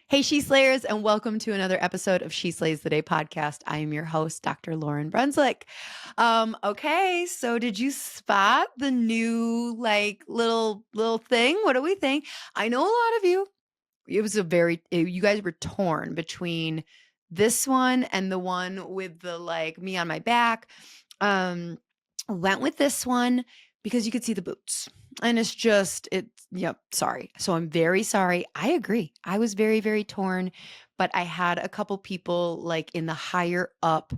Hey, She Slayers, and welcome to another episode of She Slays the Day podcast. I am your host, Dr. Lauren Brunswick. Okay, so did you spot the new little thing? What do we think? I know a lot of you. You guys were torn between this one and the one with the me on my back. Um, went with this one because you could see the boots. And sorry. So I'm very sorry. I agree. I was very, very torn, but I had a couple people like in the higher up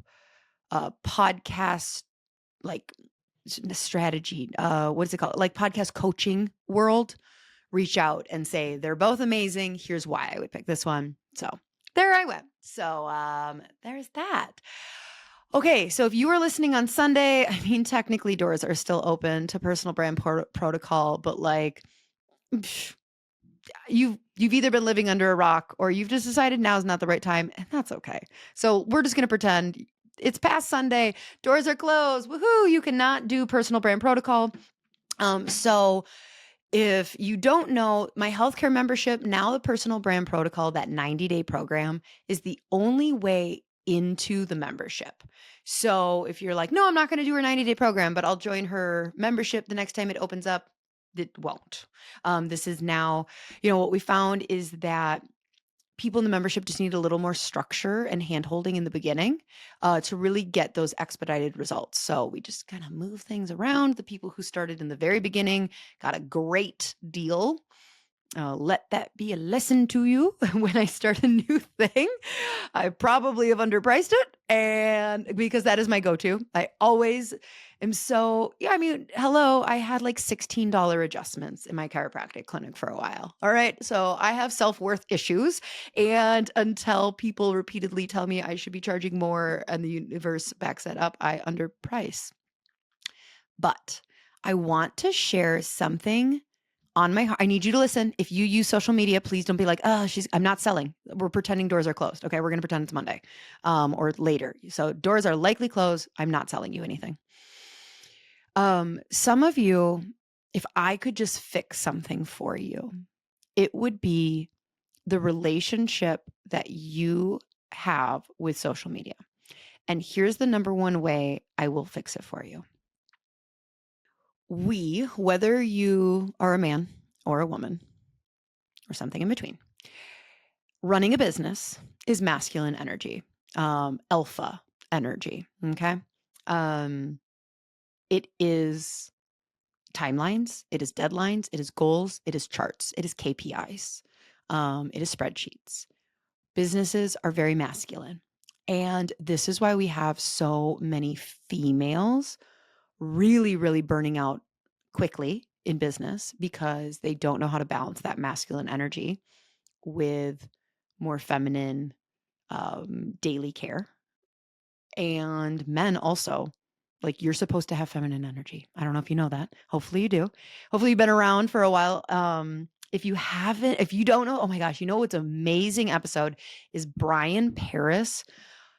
podcast, like strategy, what is it called? Like podcast coaching world reach out and say, they're both amazing. Here's why I would pick this one. So there I went. So there's that. Okay, so if you were listening on Sunday, I mean, technically doors are still open to personal brand protocol, but psh, you've either been living under a rock or you've just decided now's not the right time, and that's okay. So we're just going to pretend it's past Sunday, doors are closed. Woohoo, you cannot do personal brand protocol. So if you don't know, my healthcare membership, now the personal brand protocol, that 90-day program is the only way into the membership. So if you're like, no, I'm not going to do her 90-day program, but I'll join her membership the next time it opens up, it won't. This is now, what we found is that people in the membership just need a little more structure and handholding in the beginning to really get those expedited results. So we just kind of move things around. The people who started in the very beginning got a great deal. Let that be a lesson to you. When I start a new thing, I probably have underpriced it, and because that is my go-to. I always am hello, I had like $16 adjustments in my chiropractic clinic for a while. All right. So I have self-worth issues, and until people repeatedly tell me I should be charging more and the universe backs that up, I underprice. But I want to share something on my heart. I need you to listen. If you use social media, please don't be like, I'm not selling. We're pretending doors are closed. Okay. We're going to pretend it's Monday or later. So doors are likely closed. I'm not selling you anything. Some of you, if I could just fix something for you, it would be the relationship that you have with social media. And here's the number one way I will fix it for you. Whether you are a man or a woman or something in between, running a business is masculine energy, alpha energy. Okay. It is timelines, it is deadlines, it is goals, it is charts, it is KPIs, it is spreadsheets. Businesses are very masculine. And this is why we have so many females really, really burning out quickly in business, because they don't know how to balance that masculine energy with more feminine daily care. And men also, like, you're supposed to have feminine energy. I don't know if you know that. Hopefully you do. Hopefully you've been around for a while. If you don't know, oh my gosh, what's an amazing episode is Brian Paris.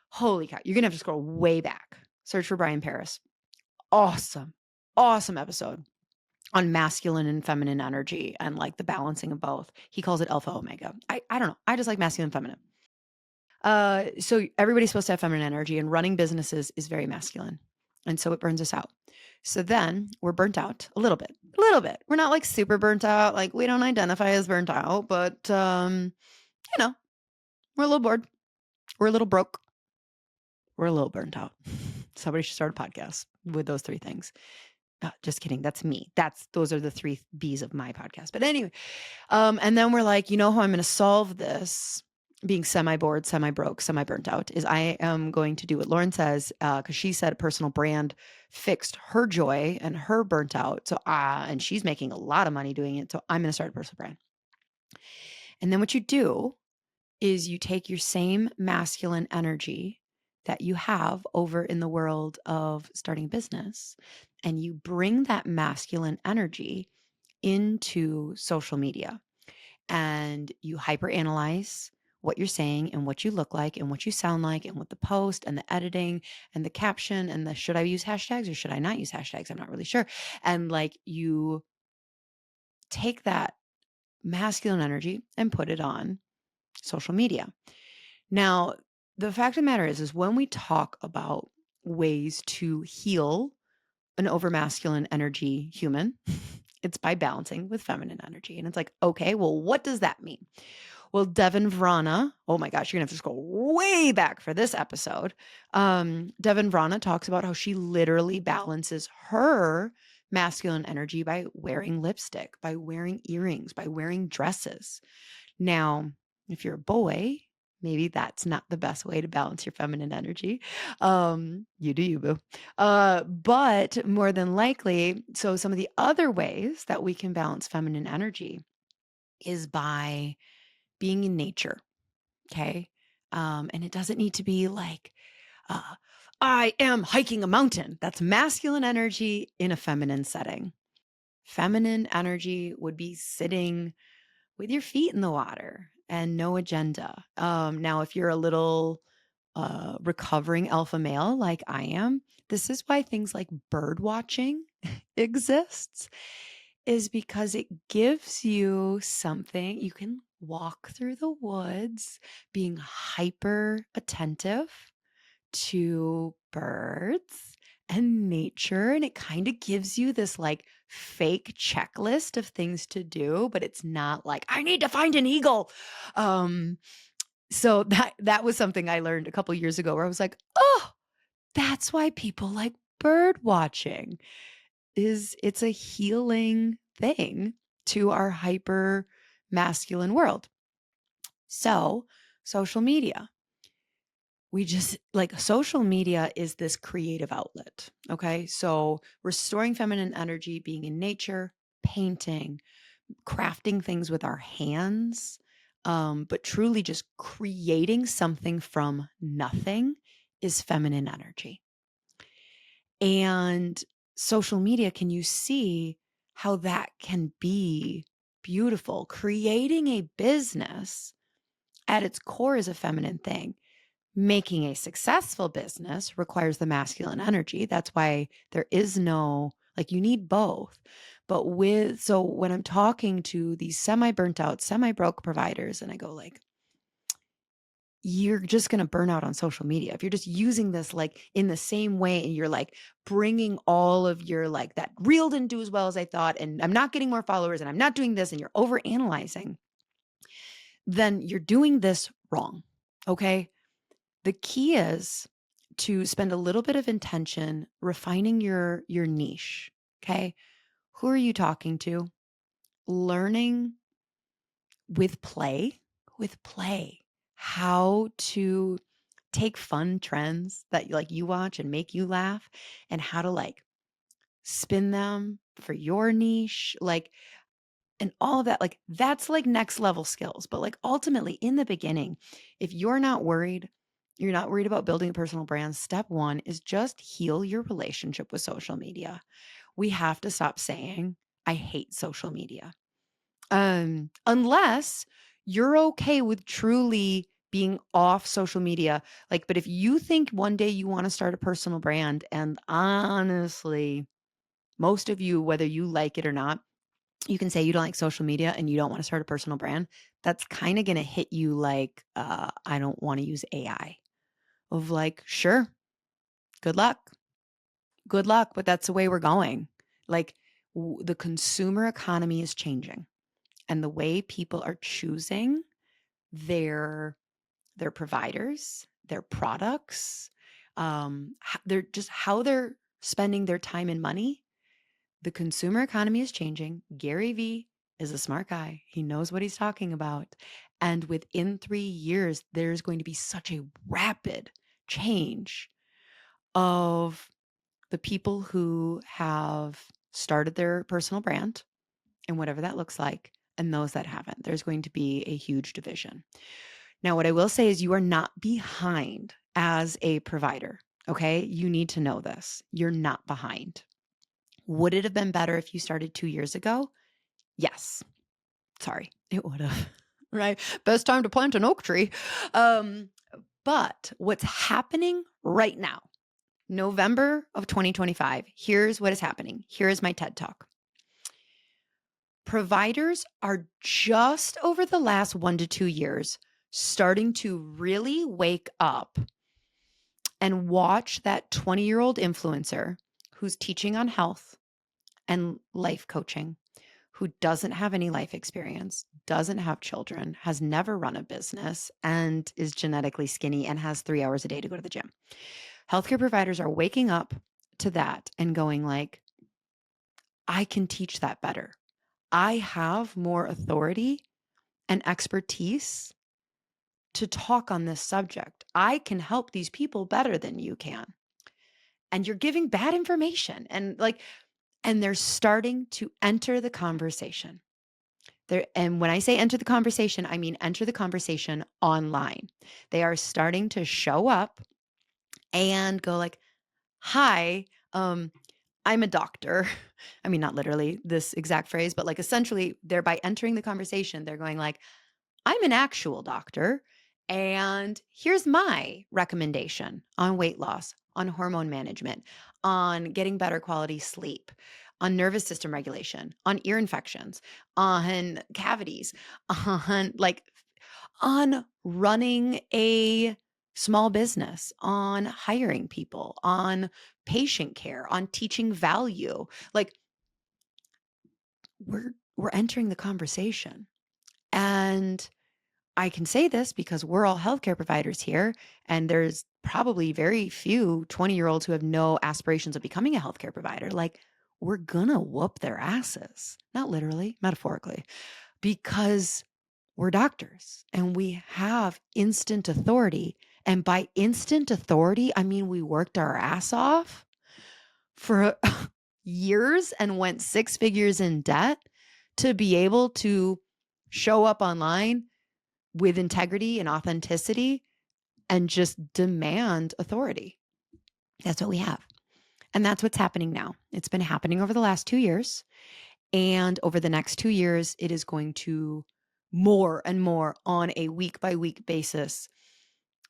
Holy cow, you're going to have to scroll way back. Search for Brian Paris. Awesome episode on masculine and feminine energy and like the balancing of both. He calls it alpha omega. I don't know. I just like masculine and feminine. So everybody's supposed to have feminine energy, and running businesses is very masculine. And so it burns us out. So then we're burnt out a little bit. We're not like super burnt out. Like, we don't identify as burnt out, but we're a little bored. We're a little broke. We're a little burnt out. Somebody should start a podcast with those three things. Just kidding. That's me. Those are the 3 B's of my podcast. But anyway, and then we're like, how I'm going to solve this being semi-bored, semi-broke, semi-burnt out is I am going to do what Lauren says, because she said a personal brand fixed her joy and her burnt out. So, and she's making a lot of money doing it. So I'm going to start a personal brand. And then what you do is you take your same masculine energy that you have over in the world of starting a business, and you bring that masculine energy into social media, and you hyperanalyze what you're saying and what you look like and what you sound like and what the post and the editing and the caption and the should I use hashtags or should I not use hashtags? I'm not really sure. And like, you take that masculine energy and put it on social media. Now, the fact of the matter is when we talk about ways to heal an overmasculine energy human, it's by balancing with feminine energy. And it's like, okay, well, what does that mean? Well, Devin Vrana, oh my gosh, you're going to have to go way back for this episode. Devin Vrana talks about how she literally balances her masculine energy by wearing lipstick, by wearing earrings, by wearing dresses. Now, if you're a boy, maybe that's not the best way to balance your feminine energy. You do you, boo. But more than likely, so some of the other ways that we can balance feminine energy is by being in nature. Okay. And it doesn't need to be like, uh, I am hiking a mountain. That's masculine energy in a feminine setting. Feminine energy would be sitting with your feet in the water and no agenda. Now, if you're a little recovering alpha male like I am, this is why things like bird watching exists, is because it gives you something. You can walk through the woods being hyper attentive to birds and nature. And it kind of gives you this like fake checklist of things to do, but it's not like, I need to find an eagle. So that was something I learned a couple years ago where I was like, oh, that's why people like bird watching. It's a healing thing to our hyper masculine world. So, social media. We just like social media is this creative outlet. Okay. So, restoring feminine energy, being in nature, painting, crafting things with our hands, but truly just creating something from nothing is feminine energy. And social media, can you see how that can be beautiful? Creating a business at its core is a feminine thing. Making a successful business requires the masculine energy. That's why there is no, like, you need both. But so when I'm talking to these semi burnt out, semi broke providers, and I go like, you're just going to burn out on social media. If you're just using this like in the same way and you're like bringing all of your like that reel didn't do as well as I thought, and I'm not getting more followers and I'm not doing this, and you're over analyzing, then you're doing this wrong. Okay. The key is to spend a little bit of intention refining your niche. Okay. Who are you talking to? Learning with play, how to take fun trends that like you watch and make you laugh, and how to like spin them for your niche, like, and all of that. Like, that's like next level skills. But like ultimately in the beginning, if you're not worried about building a personal brand, step one is just heal your relationship with social media. We have to stop saying, I hate social media. Unless you're okay with truly being off social media. Like, but if you think one day you want to start a personal brand, and honestly, most of you, whether you like it or not, you can say you don't like social media and you don't want to start a personal brand. That's kind of going to hit you like, I don't want to use AI. Of like, sure, good luck. Good luck, but that's the way we're going. Like, the consumer economy is changing, and the way people are choosing their providers, their products, they're just how they're spending their time and money. The consumer economy is changing. Gary Vee is a smart guy. He knows what he's talking about. And within 3 years, there's going to be such a rapid change of the people who have started their personal brand and whatever that looks like, and those that haven't. There's going to be a huge division. Now, what I will say is you are not behind as a provider. Okay. You need to know this. You're not behind. Would it have been better if you started 2 years ago? Yes. Sorry, it would have. Right. Best time to plant an oak tree. But what's happening right now, November of 2025, here's what is happening. Here is my TED Talk. Providers are just over the last 1 to 2 years starting to really wake up and watch that 20-year-old influencer who's teaching on health and life coaching, who doesn't have any life experience, doesn't have children, has never run a business, and is genetically skinny and has 3 hours a day to go to the gym. Healthcare providers are waking up to that and going like, I can teach that better. I have more authority and expertise to talk on this subject. I can help these people better than you can. And you're giving bad information. And they're starting to enter the conversation. And when I say enter the conversation, I mean enter the conversation online. They are starting to show up and go like, hi, I'm a doctor. I mean, not literally this exact phrase, but like essentially by entering the conversation, they're going like, I'm an actual doctor, and here's my recommendation on weight loss, on hormone management, on getting better quality sleep, on nervous system regulation, on ear infections, on cavities, on running a small business, on hiring people, on patient care, on teaching value. Like we're entering the conversation. And I can say this because we're all healthcare providers here, and there's probably very few 20-year-olds who have no aspirations of becoming a healthcare provider. Like, we're gonna whoop their asses, not literally, metaphorically, because we're doctors and we have instant authority. And by instant authority, I mean we worked our ass off for years and went 6 figures in debt to be able to show up online with integrity and authenticity and just demand authority. That's what we have. And that's what's happening now. It's been happening over the last 2 years. And over the next 2 years, it is going to more and more on a week by week basis.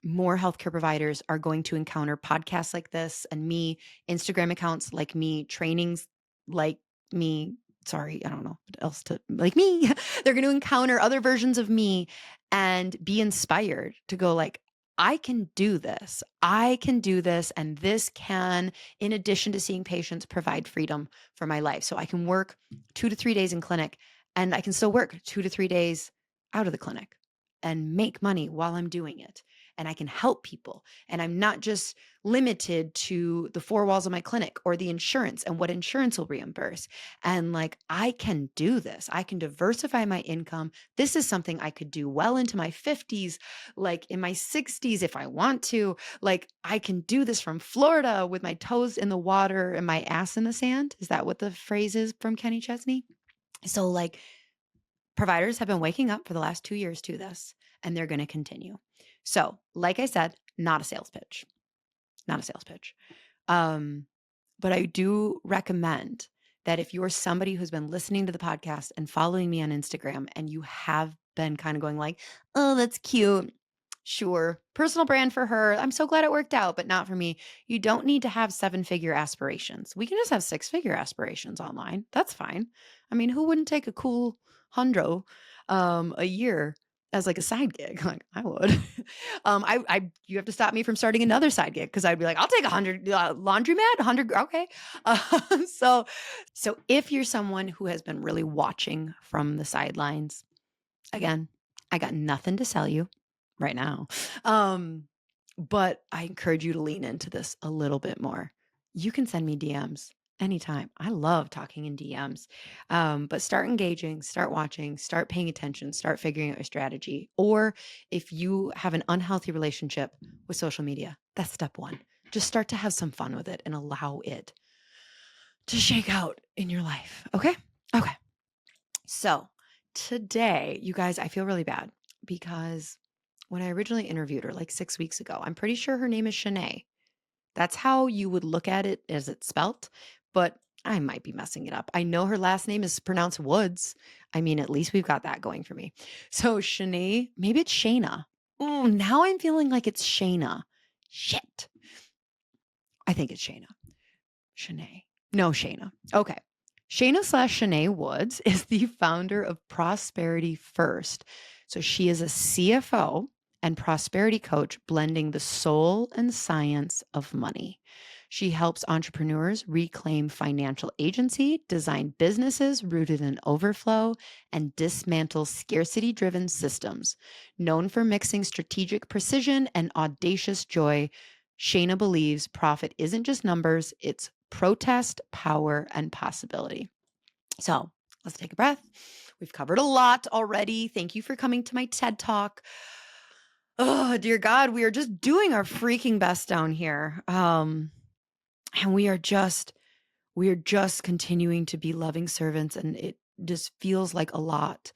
More healthcare providers are going to encounter podcasts like this and me, Instagram accounts like me, trainings like me. Sorry, I don't know what else to like me. They're going to encounter other versions of me and be inspired to go like, I can do this. I can do this. And this can, in addition to seeing patients, provide freedom for my life. So I can work 2 to 3 days in clinic and I can still work 2 to 3 days out of the clinic and make money while I'm doing it. And I can help people. And I'm not just limited to the 4 walls of my clinic or the insurance and what insurance will reimburse. And like, I can do this. I can diversify my income. This is something I could do well into my 50s, like in my 60s if I want to. Like, I can do this from Florida with my toes in the water and my ass in the sand. Is that what the phrase is from Kenny Chesney? So like, providers have been waking up for the last 2 years to this, and they're going to continue. So, like I said, not a sales pitch, not a sales pitch. But I do recommend that if you're somebody who's been listening to the podcast and following me on Instagram and you have been kind of going like, oh, that's cute. Sure. Personal brand for her. I'm so glad it worked out, but not for me. You don't need to have 7-figure aspirations. We can just have 6-figure aspirations online. That's fine. I mean, who wouldn't take a cool hundred a year as like a side gig? Like I would. You have to stop me from starting another side gig because I'd be like, I'll take 100 laundromat, 100. Okay. So if you're someone who has been really watching from the sidelines, again, I got nothing to sell you right now. But I encourage you to lean into this a little bit more. You can send me DMs anytime. I love talking in DMs. But start engaging, start watching, start paying attention, start figuring out your strategy. Or if you have an unhealthy relationship with social media, that's step 1. Just start to have some fun with it and allow it to shake out in your life. Okay? Okay. So today, you guys, I feel really bad because when I originally interviewed her like 6 weeks ago, I'm pretty sure her name is Shaneh. That's how you would look at it as it's spelt, but I might be messing it up. I know her last name is pronounced Woods. I mean, at least we've got that going for me. So Shaneh, maybe it's Shaina. Oh, now I'm feeling like it's Shaina. Shit. I think it's Shaina. Shaneh. No, Shaina. Okay. Shaina / Shaneh Woods is the founder of Prosperity First. So she is a CFO and prosperity coach, blending the soul and science of money. She helps entrepreneurs reclaim financial agency, design businesses rooted in overflow, and dismantle scarcity driven systems. Known for mixing strategic precision and audacious joy, Shaina believes profit isn't just numbers, it's protest, power, and possibility. So let's take a breath. We've covered a lot already. Thank you for coming to my TED Talk. Oh, dear God, we are just doing our freaking best down here. And we are just continuing to be loving servants. And it just feels like a lot.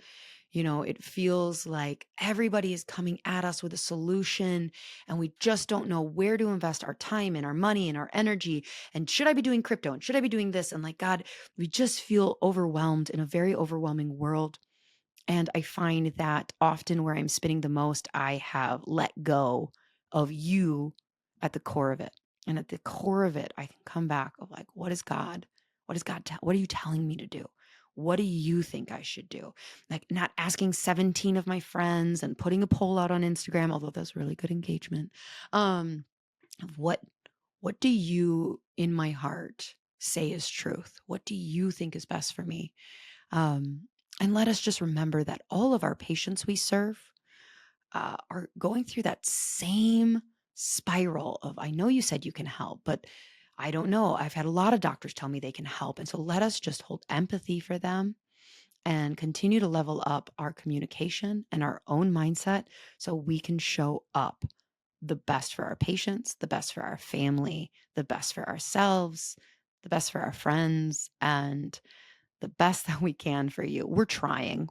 It feels like everybody is coming at us with a solution and we just don't know where to invest our time and our money and our energy. And should I be doing crypto? And should I be doing this? And like, God, we just feel overwhelmed in a very overwhelming world. And I find that often where I'm spinning the most, I have let go of you at the core of it. And at the core of it, I can come back of like, what is God? What is God? What are you telling me to do? What do you think I should do? Like not asking 17 of my friends and putting a poll out on Instagram, although that's really good engagement. What do you in my heart say is truth? What do you think is best for me? And let us just remember that all of our patients we serve are going through that same spiral of, I know you said you can help, but I don't know. I've had a lot of doctors tell me they can help. And so let us just hold empathy for them and continue to level up our communication and our own mindset so we can show up the best for our patients, the best for our family, the best for ourselves, the best for our friends, and the best that we can for you. We're trying.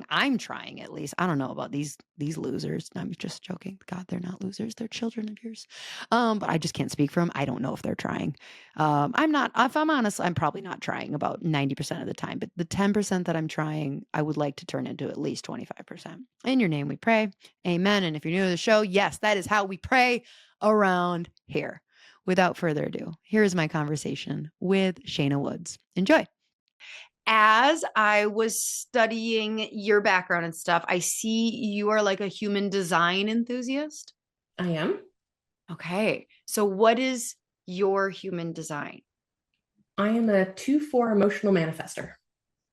I'm trying, at least. I don't know about these losers. I'm just joking. God, they're not losers. They're children of yours. But I just can't speak for them. I don't know if they're trying. I'm not, if I'm honest, I'm probably not trying about 90% of the time, but the 10% that I'm trying, I would like to turn into at least 25%. In your name we pray. Amen. And if you're new to the show, yes, that is how we pray around here. Without further ado, here is my conversation with Shaina Woods. Enjoy. As I was studying your background and stuff, I see you are like a human design enthusiast. I am. Okay. So what is your human design? I am a 2/4 emotional manifester.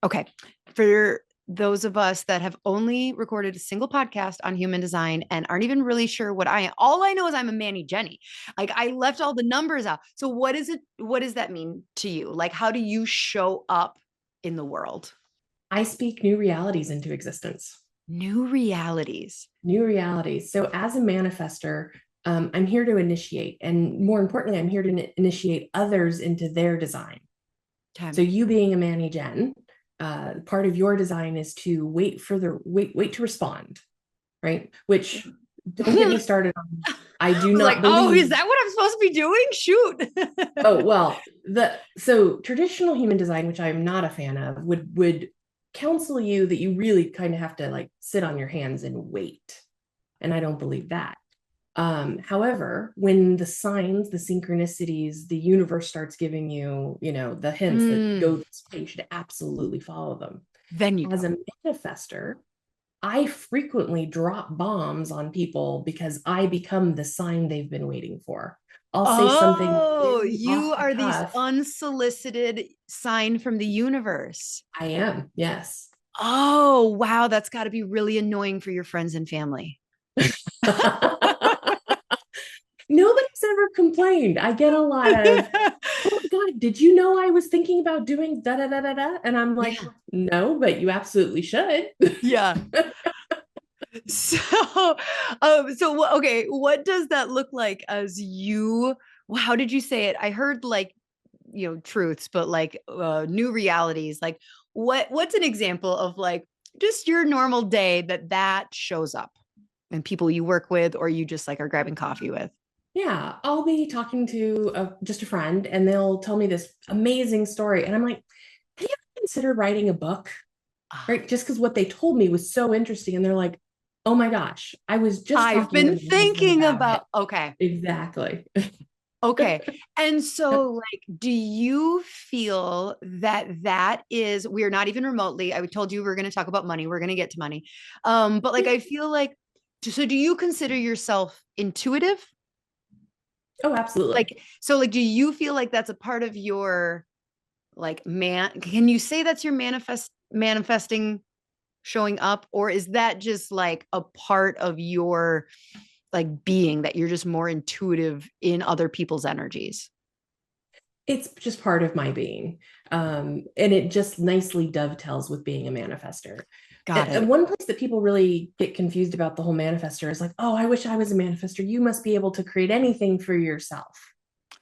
Okay. For those of us that have only recorded a single podcast on human design and aren't even really sure what I am, all I know is I'm a Manny Jenny. Like I left all the numbers out. So what is it? What does that mean to you? Like, how do you show up in the world? I speak new realities into existence. New realities. New realities. So, as a manifester, I'm here to initiate, and more importantly, I'm here to initiate others into their design. Okay. So, you being a Manny Jen, part of your design is to wait to respond, right? Which don't get me started on. I do not like, believe. oh, is that what I'm supposed to be doing? Shoot. Oh, well, so traditional human design, which I'm not a fan of, would counsel you that you really kind of have to like sit on your hands and wait. And I don't believe that. However, when the signs, the synchronicities, the universe starts giving you, the hints that go this way, you should absolutely follow them. Then you As go. a manifester, I frequently drop bombs on people because I become the sign they've been waiting for. I'll say something Oh, very you off the are these cuff. unsolicited sign from the universe. I am, yes. Oh, wow. That's got to be really annoying for your friends and family. Nobody's ever complained. I get a lot of, oh my God, did you know I was thinking about doing da da da da da? And I'm like, Yeah. no, but you absolutely should. Yeah. So, okay, what does that look like as you, how did you say it? I heard like, truths, but like new realities. Like what's an example of like just your normal day that shows up and people you work with or you just like are grabbing coffee with? Yeah, I'll be talking to just a friend and they'll tell me this amazing story. And I'm like, have you ever considered writing a book? Right? Just because what they told me was so interesting. And they're like, oh my gosh, I was just I've talking to been my husband thinking about it. about, okay. Exactly. Okay. And so, like, do you feel that that is, we're not even remotely, I told you we are going to talk about money. We're going to get to money. But like, I feel like, so do you consider yourself intuitive? Oh, absolutely. Like, so like, do you feel like that's a part of your, like, can you say that's your manifesting showing up? Or is that just like a part of your, like, being that you're just more intuitive in other people's energies? It's just part of my being. And it just nicely dovetails with being a manifester. Got And it. one place that people really get confused about the whole manifester is like, oh, I wish I was a manifester. You must be able to create anything for yourself.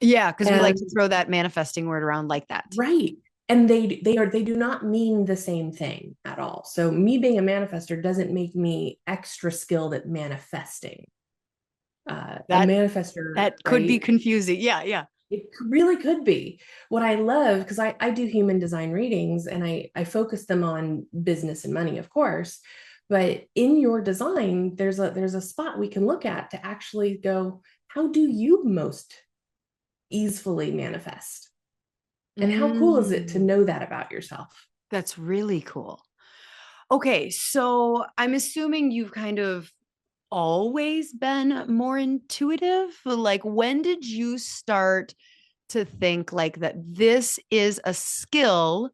Yeah, because we like And to throw that manifesting word around like that. right. And they do not mean the same thing at all. So me being a manifester doesn't make me extra skilled at manifesting. A That manifester, that could be right? confusing. Yeah, yeah. It really could be. What I love, because I do human design readings and I focus them on business and money, of course. But in your design, there's a spot we can look at to actually go, how do you most easily manifest? And how cool is it to Mm, know that about yourself? that's really cool. Okay, so I'm assuming you've kind of always been more intuitive. Like, when did you start to think like that this is a skill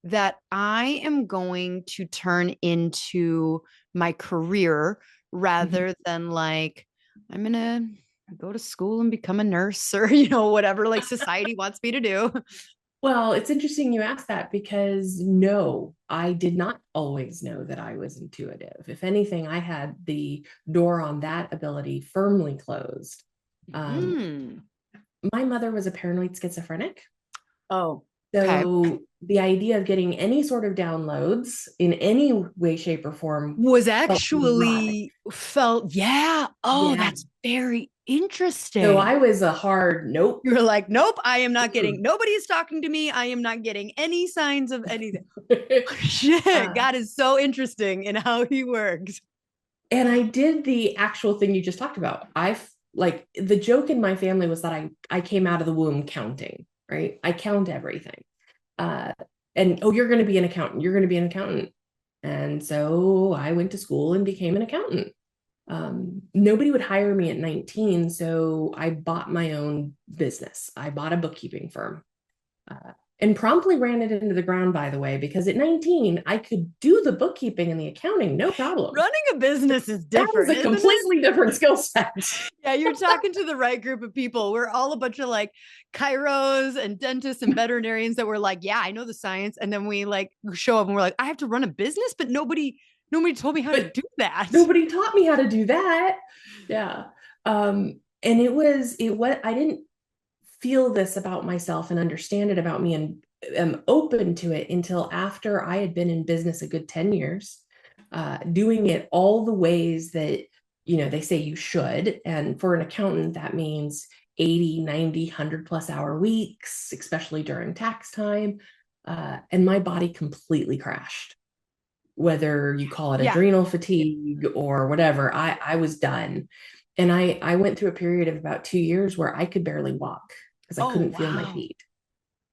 that I am going to turn into my career Mhm. rather than like I'm gonna go to school and become a nurse or you know whatever like society wants me to do. Well, it's interesting you asked that because no, I did not always know that I was intuitive. If anything, I had the door on that ability firmly closed. Um, Mm. my mother was a paranoid schizophrenic. Oh, okay. So the idea of getting any sort of downloads in any way, shape, or form Was felt neurotic. actually felt, yeah. Oh, Yeah. that's very So interesting. I was a hard nope. You're like, nope, I am not getting, Mm. nobody is talking to me. I am not getting any signs of anything. Shit, uh, God is so interesting in how he works. and I did the actual thing you just talked about. I like the joke in my family was that I came out of the womb counting, right? I count everything. Uh, and oh, you're going to be an accountant. You're going to be an accountant. And so I went to school and became an accountant. Nobody would hire me at 19, so I bought my own business. I bought a bookkeeping firm. And promptly ran it into the ground, by the way, because at 19, I could do the bookkeeping and the accounting, no problem. Running a business is That was different, a isn't it? completely different skill set. Yeah, you're talking to the right group of people. We're all a bunch of like chiros and dentists and veterinarians that were like, yeah, I know the science. And then we like show up and we're like, I have to run a business, but nobody told me how to But do that. nobody taught me how to do that. Yeah. And it was, I didn't feel this about myself and understand it about me and am open to it until after I had been in business a good 10 years, doing it all the ways that, they say you should. And for an accountant, that means 80, 90, 100 plus hour weeks, especially during tax time. And my body completely crashed. Whether you call it Yeah. adrenal fatigue or whatever, I was done. And I went through a period of about 2 years where I could barely walk because I Oh, couldn't feel my wow. feet.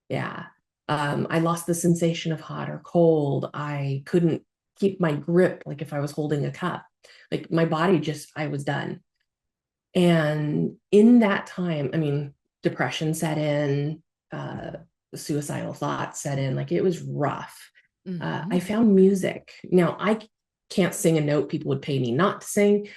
Yeah. I lost the sensation of hot or cold. I couldn't keep my grip like if I was holding a cup. Like my body just, I was done. And in that time, I mean, depression set in, suicidal thoughts set in, like it was rough. I Mhm. found music. Now, I can't sing a note, people would pay me not to sing,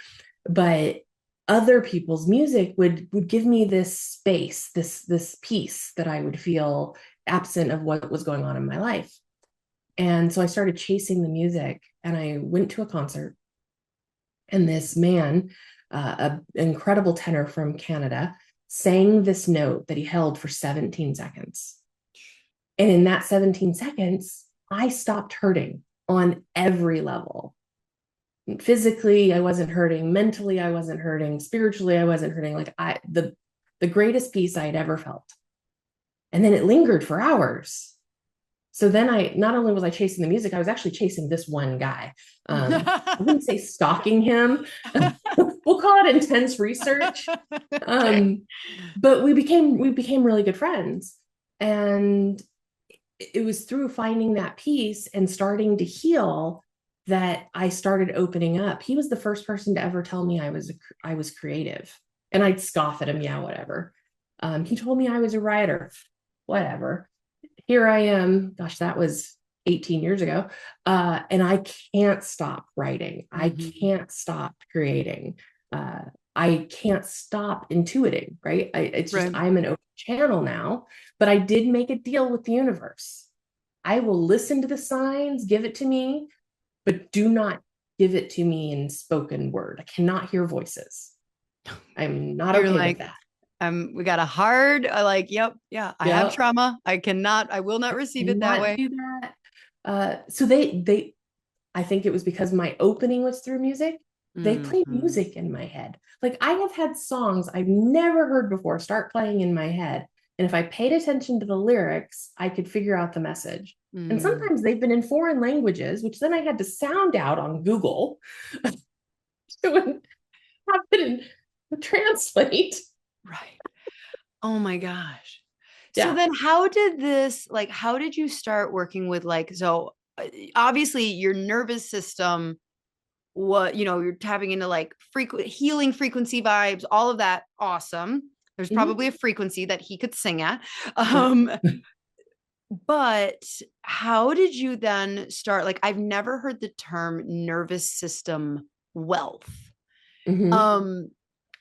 but other people's music would give me this space, this peace that I would feel absent of what was going on in my life. And so I started chasing the music and I went to a concert and this man, an incredible tenor from Canada, sang this note that he held for 17 seconds. And in that 17 seconds, I stopped hurting on every level. Physically, I wasn't hurting. Mentally, I wasn't hurting. Spiritually, I wasn't hurting. Like the greatest peace I had ever felt. And then it lingered for hours. So then I not only was I chasing the music, I was actually chasing this one guy. I wouldn't say stalking him, we'll call it intense research. Okay. But we became really good friends. And it was through finding that peace and starting to heal that I started opening up. He was the first person to ever tell me I was creative. And I'd scoff at him, yeah, whatever. He told me I was a writer, whatever. Here I am. Gosh, that was 18 years ago. And I can't stop writing. I Mm-hmm. can't stop creating. Uh, I can't stop intuiting, right? It's just, Right. I'm an open channel now, but I did make a deal with the universe. I will listen to the signs, give it to me, but do not give it to me in spoken word. I cannot hear voices. I'm not You're okay with like, that. we got a hard, like, yep, yeah, I have Yep. trauma. I will not receive it that Cannot way. do that. So I think it was because my opening was through music. They play Mm-hmm. music in my head. Like I have had songs I've never heard before start playing in my head. And if I paid attention to the lyrics, I could figure out the message. And Mm. sometimes they've been in foreign languages, which then I had to sound out on Google to have it translate. Right. Oh my gosh. So Yeah. then how did you start working with like, so obviously your nervous system, what, you're tapping into like frequent healing frequency vibes, all of that. Awesome. There's Mhm. probably a frequency that he could sing at. Yeah. But how did you then start? Like, I've never heard the term nervous system wealth. Mhm. Um,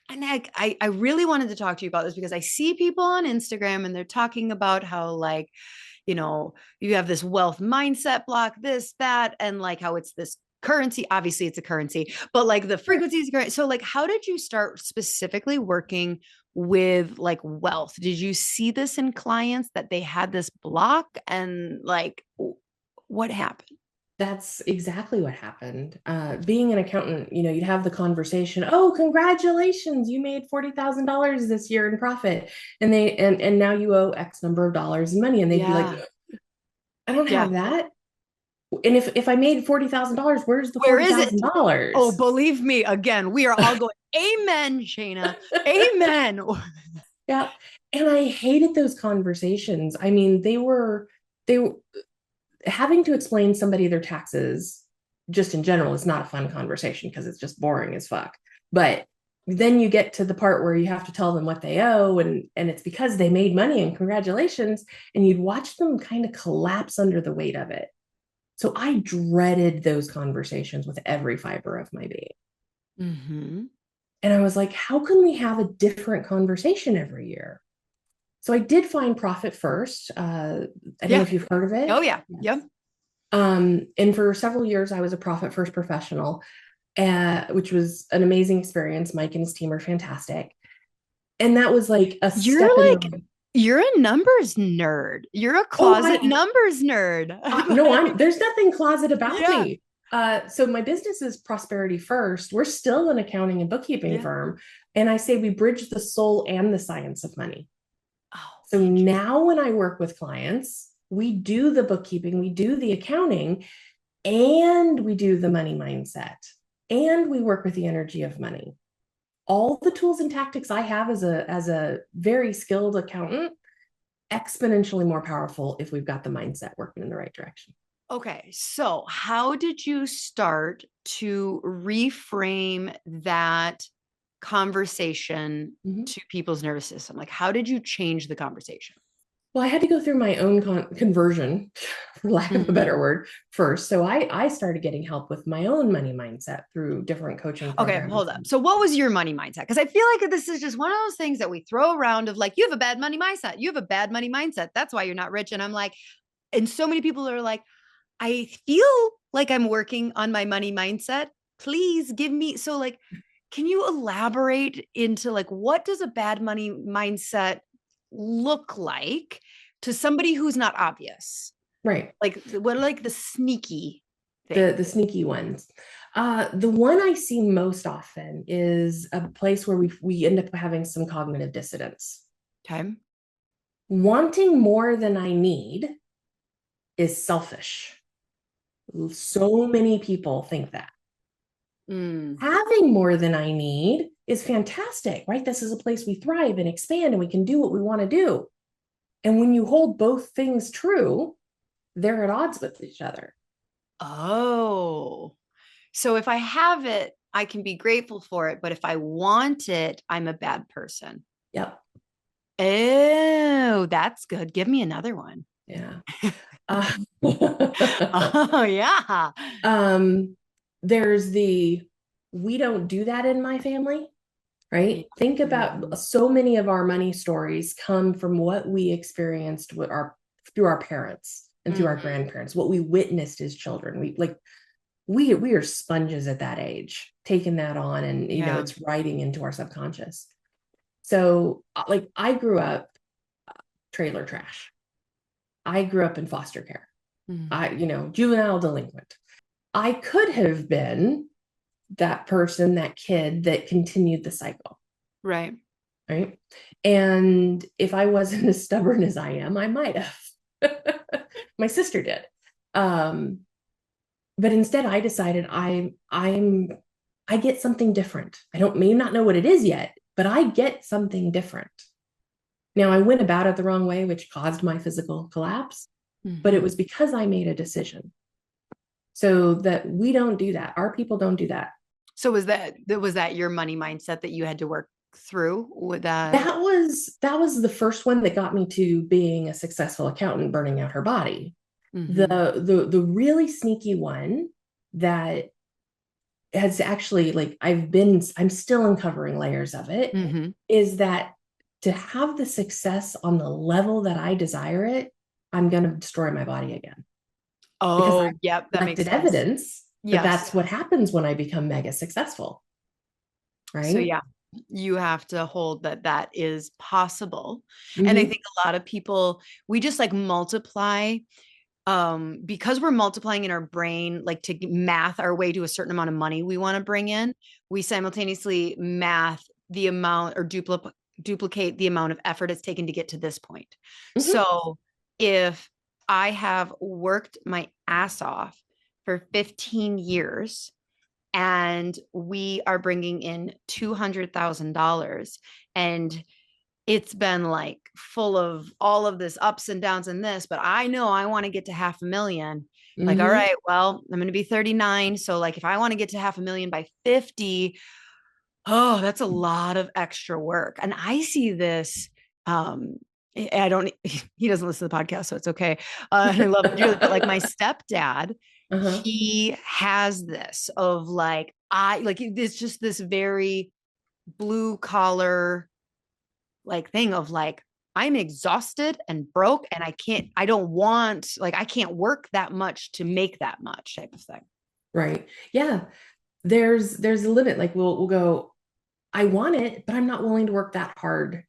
and I really wanted to talk to you about this because I see people on Instagram and they're talking about how like, you have this wealth mindset block, this, that, and like how it's this currency. Obviously, it's a currency, but like the Sure. frequencies. So, like, how did you start specifically working with like wealth? Did you see this in clients that they had this block and like what happened? That's exactly what happened. Being an accountant, you'd have the conversation. Oh, congratulations! You made $40,000 this year in profit, and now you owe X number of dollars in money. And they'd be like, Yeah. I don't Yeah. have that. And if I made $40,000, where's the Where forty is it? thousand Oh, dollars? believe me, again, we are all going, Amen, Shaina. Amen. Yeah, and I hated those conversations. I mean, they were having to explain somebody their taxes just in general is not a fun conversation because it's just boring as fuck. But then you get to the part where you have to tell them what they owe and it's because they made money and congratulations and you'd watch them kind of collapse under the weight of it. So I dreaded those conversations with every fiber of my being. Mm-hmm. And I was like, how can we have a different conversation every year? So I did find Profit First. I don't know Yeah. if you've heard of it. Oh, yeah. Yes. Yep. And for several years, I was a Profit First professional, which was an amazing experience. Mike and his team are fantastic. And that was like a step in You're like, the, you're a numbers nerd. You're a oh, closet numbers nerd. no, there's nothing closet about Yeah. me. So my business is Prosperity First. We're still an accounting and bookkeeping Yeah. firm. And I say we bridge the soul and the science of money. Oh, So now when I work with clients, we do the bookkeeping, we do the accounting, and we do the money mindset, and we work with the energy of money. All the tools and tactics I have as a very skilled accountant, exponentially more powerful if we've got the mindset working in the right direction. okay. So, how did you start to reframe that conversation Mhm. to people's nervous system? Like, how did you change the conversation? Well, I had to go through my own conversion, for lack of a better Mhm. word, first. So I started getting help with my own money mindset through different coaching Okay, programs. hold up. So, what was your money mindset? Because I feel like this is just one of those things that we throw around of like, you have a bad money mindset. You have a bad money mindset. That's why you're not rich. And I'm like, and so many people are like, I feel like I'm working on my money mindset. Please give me. So, like, can you elaborate into like, what does a bad money mindset look like to somebody who's not obvious? Right. Like, what are like the sneaky The things? sneaky ones. The one I see most often is a place where we end up having some cognitive dissonance. Okay. Wanting more than I need is selfish. So many people think that. Mm. Having more than I need is fantastic, right? This is a place we thrive and expand and we can do what we want to do. And when you hold both things true, they're at odds with each other. Oh. So if I have it, I can be grateful for it. But if I want it, I'm a bad person. Yep. Oh, that's good. Give me another one. Yeah. Uh, Oh, yeah. um, there's the we don't do that in my family, Yeah. right? Think Mhm. about so many of our money stories come from what we experienced with our through our parents and through our Mhm. grandparents, what we witnessed as children. We are sponges at that age, taking that on, and Yeah. it's writing into our subconscious. So like I grew up trailer trash. I grew up in foster care. Mhm. I juvenile delinquent. I could have been that person, that kid that continued the cycle, Right. right? And if I wasn't as stubborn as I am, I might have. My sister did. Um, but instead I decided I get something different. I don't may not know what it is yet, but I get something different. Now I went about it the wrong way, which caused my physical collapse, but it Mhm. was because I made a decision. So that we don't do that. Our people don't do that. So was that your money mindset that you had to work through with that? That was the first one that got me to being a successful accountant burning out her body. The Mhm. the really sneaky one that has actually like I'm still uncovering layers of it Mhm. is that to have the success on the level that I desire it, I'm going to destroy my body again because Oh, I've yep, that makes collected sense. evidence that Yes. that's what happens when I become mega successful, So right? yeah, you have to hold that that is possible. And I Mm-hmm. think a lot of people, we just like multiply, because we're multiplying in our brain, like to math our way to a certain amount of money we want to bring in, we simultaneously math the amount or duplicate the amount of effort it's taken to get to this point. Mm-hmm. So if I have worked my ass off for 15 years and we are bringing in $200,000, and it's been like full of all of this ups and downs and this, but I know I want to get to 500,000. Like, all Mm-hmm. right, well, I'm going to be 39. So like, if I want to get to 500,000 by 50, oh, that's a lot of extra work. And I see this, um, I don't, he doesn't listen to the podcast, so it's okay. And I love him dearly, but like my stepdad, Uh-huh. he has this of like, it's just this very blue collar like thing of like, I'm exhausted and broke and I don't want, like, I can't work that much to make that much type of thing. Right. Yeah. There's a limit. Like we'll go, I want it, but I'm not willing to work that hard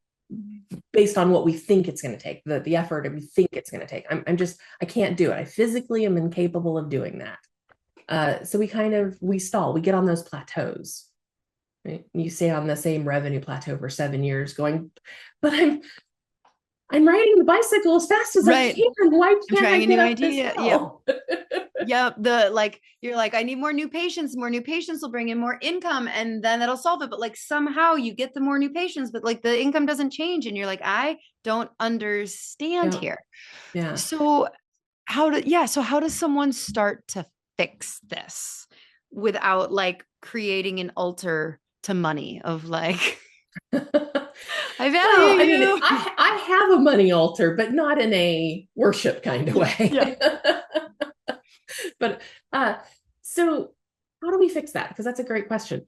based on what we think it's going to take, the effort we think it's going to take. I can't do it. I physically am incapable of doing that. So we stall, we get on those plateaus, right? You stay on the same revenue plateau for 7 years going, but I'm riding the bicycle as fast as I Right. can. Why I'm can't I trying a get new up this idea. Yep. hill? Yep. The like, you're like, I need more new patients. More new patients will bring in more income and then that'll solve it. But like somehow you get the more new patients, but like the income doesn't change. And you're like, I don't understand Yeah. here. Yeah. So how does someone start to fix this without like creating an altar to money of like, I Well, value I mean, you. I have a money altar, but not in a worship kind of Yeah. Yeah. way. But uh, so how do we fix that? Because that's a great question.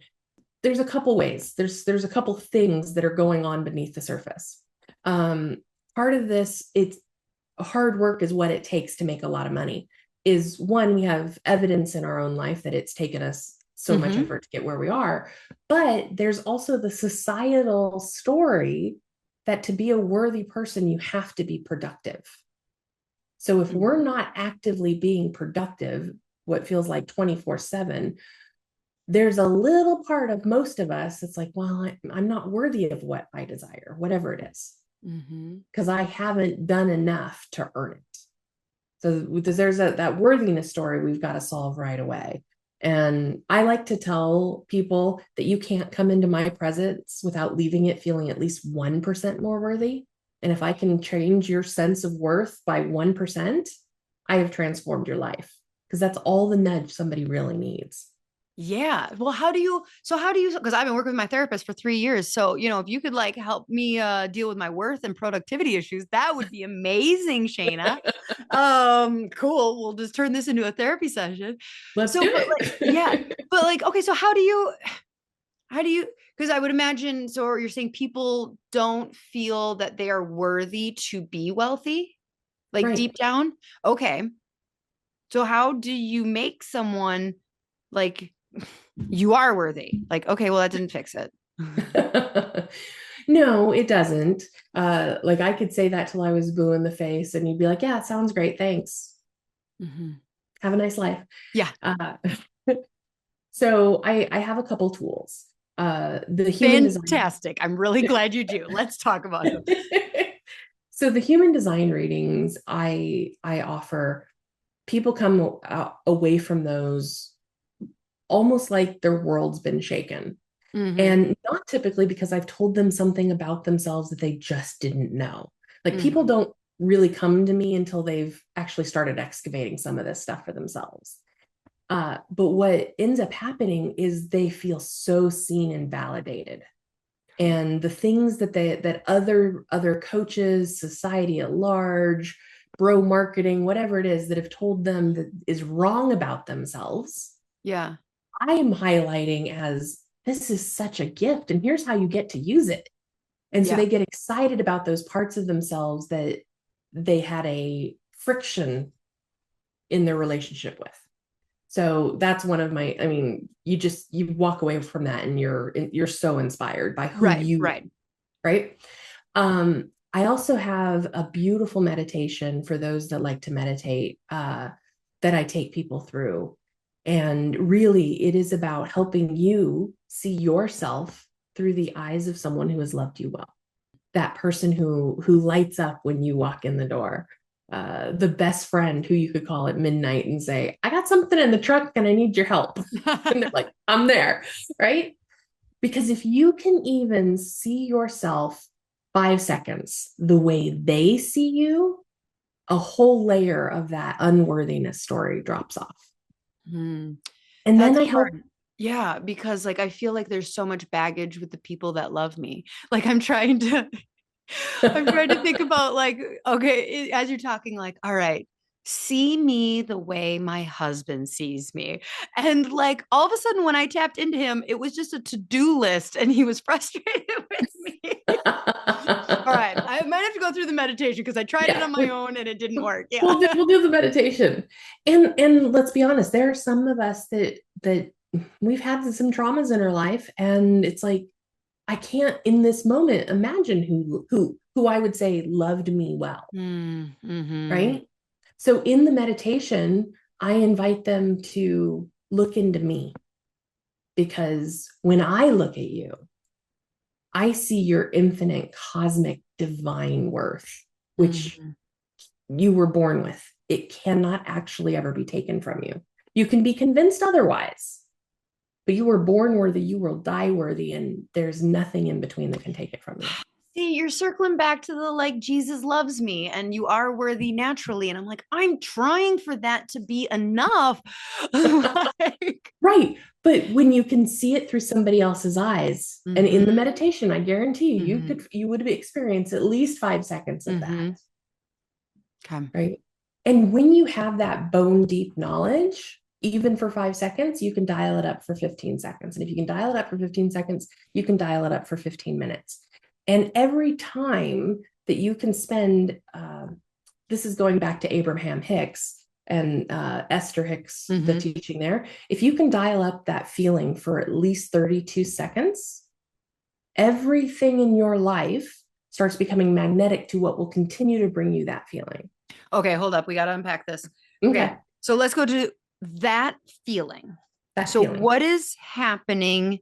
There's a couple ways. There's a couple things that are going on beneath the surface. Um, Part of this, it's hard work is what it takes to make a lot of money. Is one, we have evidence in our own life that it's taken us so much Mm-hmm. effort to get where we are. But there's also the societal story that to be a worthy person, you have to be productive. So if we're Mm-hmm. not actively being productive, what feels like 24/7, there's a little part of most of us that's like, well, I'm not worthy of what I desire, whatever it is, Mm-hmm. because I haven't done enough to earn it. So there's that worthiness story we've got to solve right away. And I like to tell people that you can't come into my presence without leaving it feeling at least 1% more worthy. And if I can change your sense of worth by 1%, I have transformed your life, because that's all the nudge somebody really needs. Yeah. Well, because I've been working with my therapist for 3 years. So, if you could like help me deal with my worth and productivity issues, that would be amazing, Shaina. Cool. We'll just turn this into a therapy session. Let's So, do but like, yeah, it. but like, okay, so how do you, because I would imagine, so you're saying people don't feel that they are worthy to be wealthy, like Right. deep down? Okay. So how do you make someone like you are worthy? Like, okay, well, that didn't fix it. No, it doesn't. Like I could say that till I was blue in the face, and you'd be like, "Yeah, it sounds great. Thanks. Mhm. Have a nice life." Yeah, Uh, so I have a couple tools. The human design. fantastic. I'm really glad you do. Let's talk about them. So the human design readings I offer, people come away from those almost like their world's been shaken. Hmm. And not typically because I've told them something about themselves that they just didn't know. Like people Hmm. don't really come to me until they've actually started excavating some of this stuff for themselves. But what ends up happening is they feel so seen and validated. And the things that other coaches, society at large, bro marketing, whatever it is that have told them that is wrong about themselves, Yeah, I am highlighting as this is such a gift, and here's how you get to use it. And so yeah, they get excited about those parts of themselves that they had a friction in their relationship with. So that's one of my, I mean, you walk away from that and you're so inspired by who right, you, right. right? I also have a beautiful meditation for those that like to meditate, that I take people through. And really, it is about helping you see yourself through the eyes of someone who has loved you well. That person who lights up when you walk in the door. The best friend who you could call at midnight and say, "I got something in the truck and I need your help." And they're like, "I'm there," right? Because if you can even see yourself 5 seconds the way they see you, a whole layer of that unworthiness story drops off. Hmm. And then That's I help. hard. Yeah, because like I feel like there's so much baggage with the people that love me. Like I'm trying to think about like, okay, as you're talking, like, all right, see me the way my husband sees me. And like all of a sudden, when I tapped into him, it was just a to-do list and he was frustrated with me. All right, I might have to go through the meditation because I tried it Yeah, on my own and it didn't work. Yeah. we'll do the meditation. And let's be honest, there are some of us that we've had some traumas in our life, and it's like I can't in this moment imagine who I would say loved me well, Mm-hmm. right? So in the meditation, I invite them to look into me, because when I look at you, I see your infinite cosmic divine worth, which Mm-hmm. you were born with. It cannot actually ever be taken from you. You can be convinced otherwise, but you were born worthy, you will die worthy, and there's nothing in between that can take it from you. See, you're circling back to the like Jesus loves me and you are worthy naturally. And I'm like, I'm trying for that to be enough. Like, Right. But when you can see it through somebody else's eyes, and in the mm-hmm, meditation, I guarantee you, mm-hmm, you would experience at least 5 seconds of that. mm-hmm. Okay. Right. And when you have that bone deep knowledge, even for 5 seconds, you can dial it up for 15 seconds. And if you can dial it up for 15 seconds, you can dial it up for 15 minutes. And every time that you can spend, this is going back to Abraham Hicks and Esther Hicks, the Mm-hmm. teaching there. If you can dial up that feeling for at least 32 seconds, everything in your life starts becoming magnetic to what will continue to bring you that feeling. Okay, hold up. We got to unpack this. Okay. Okay, So let's go to that feeling. that So feeling. what is happening?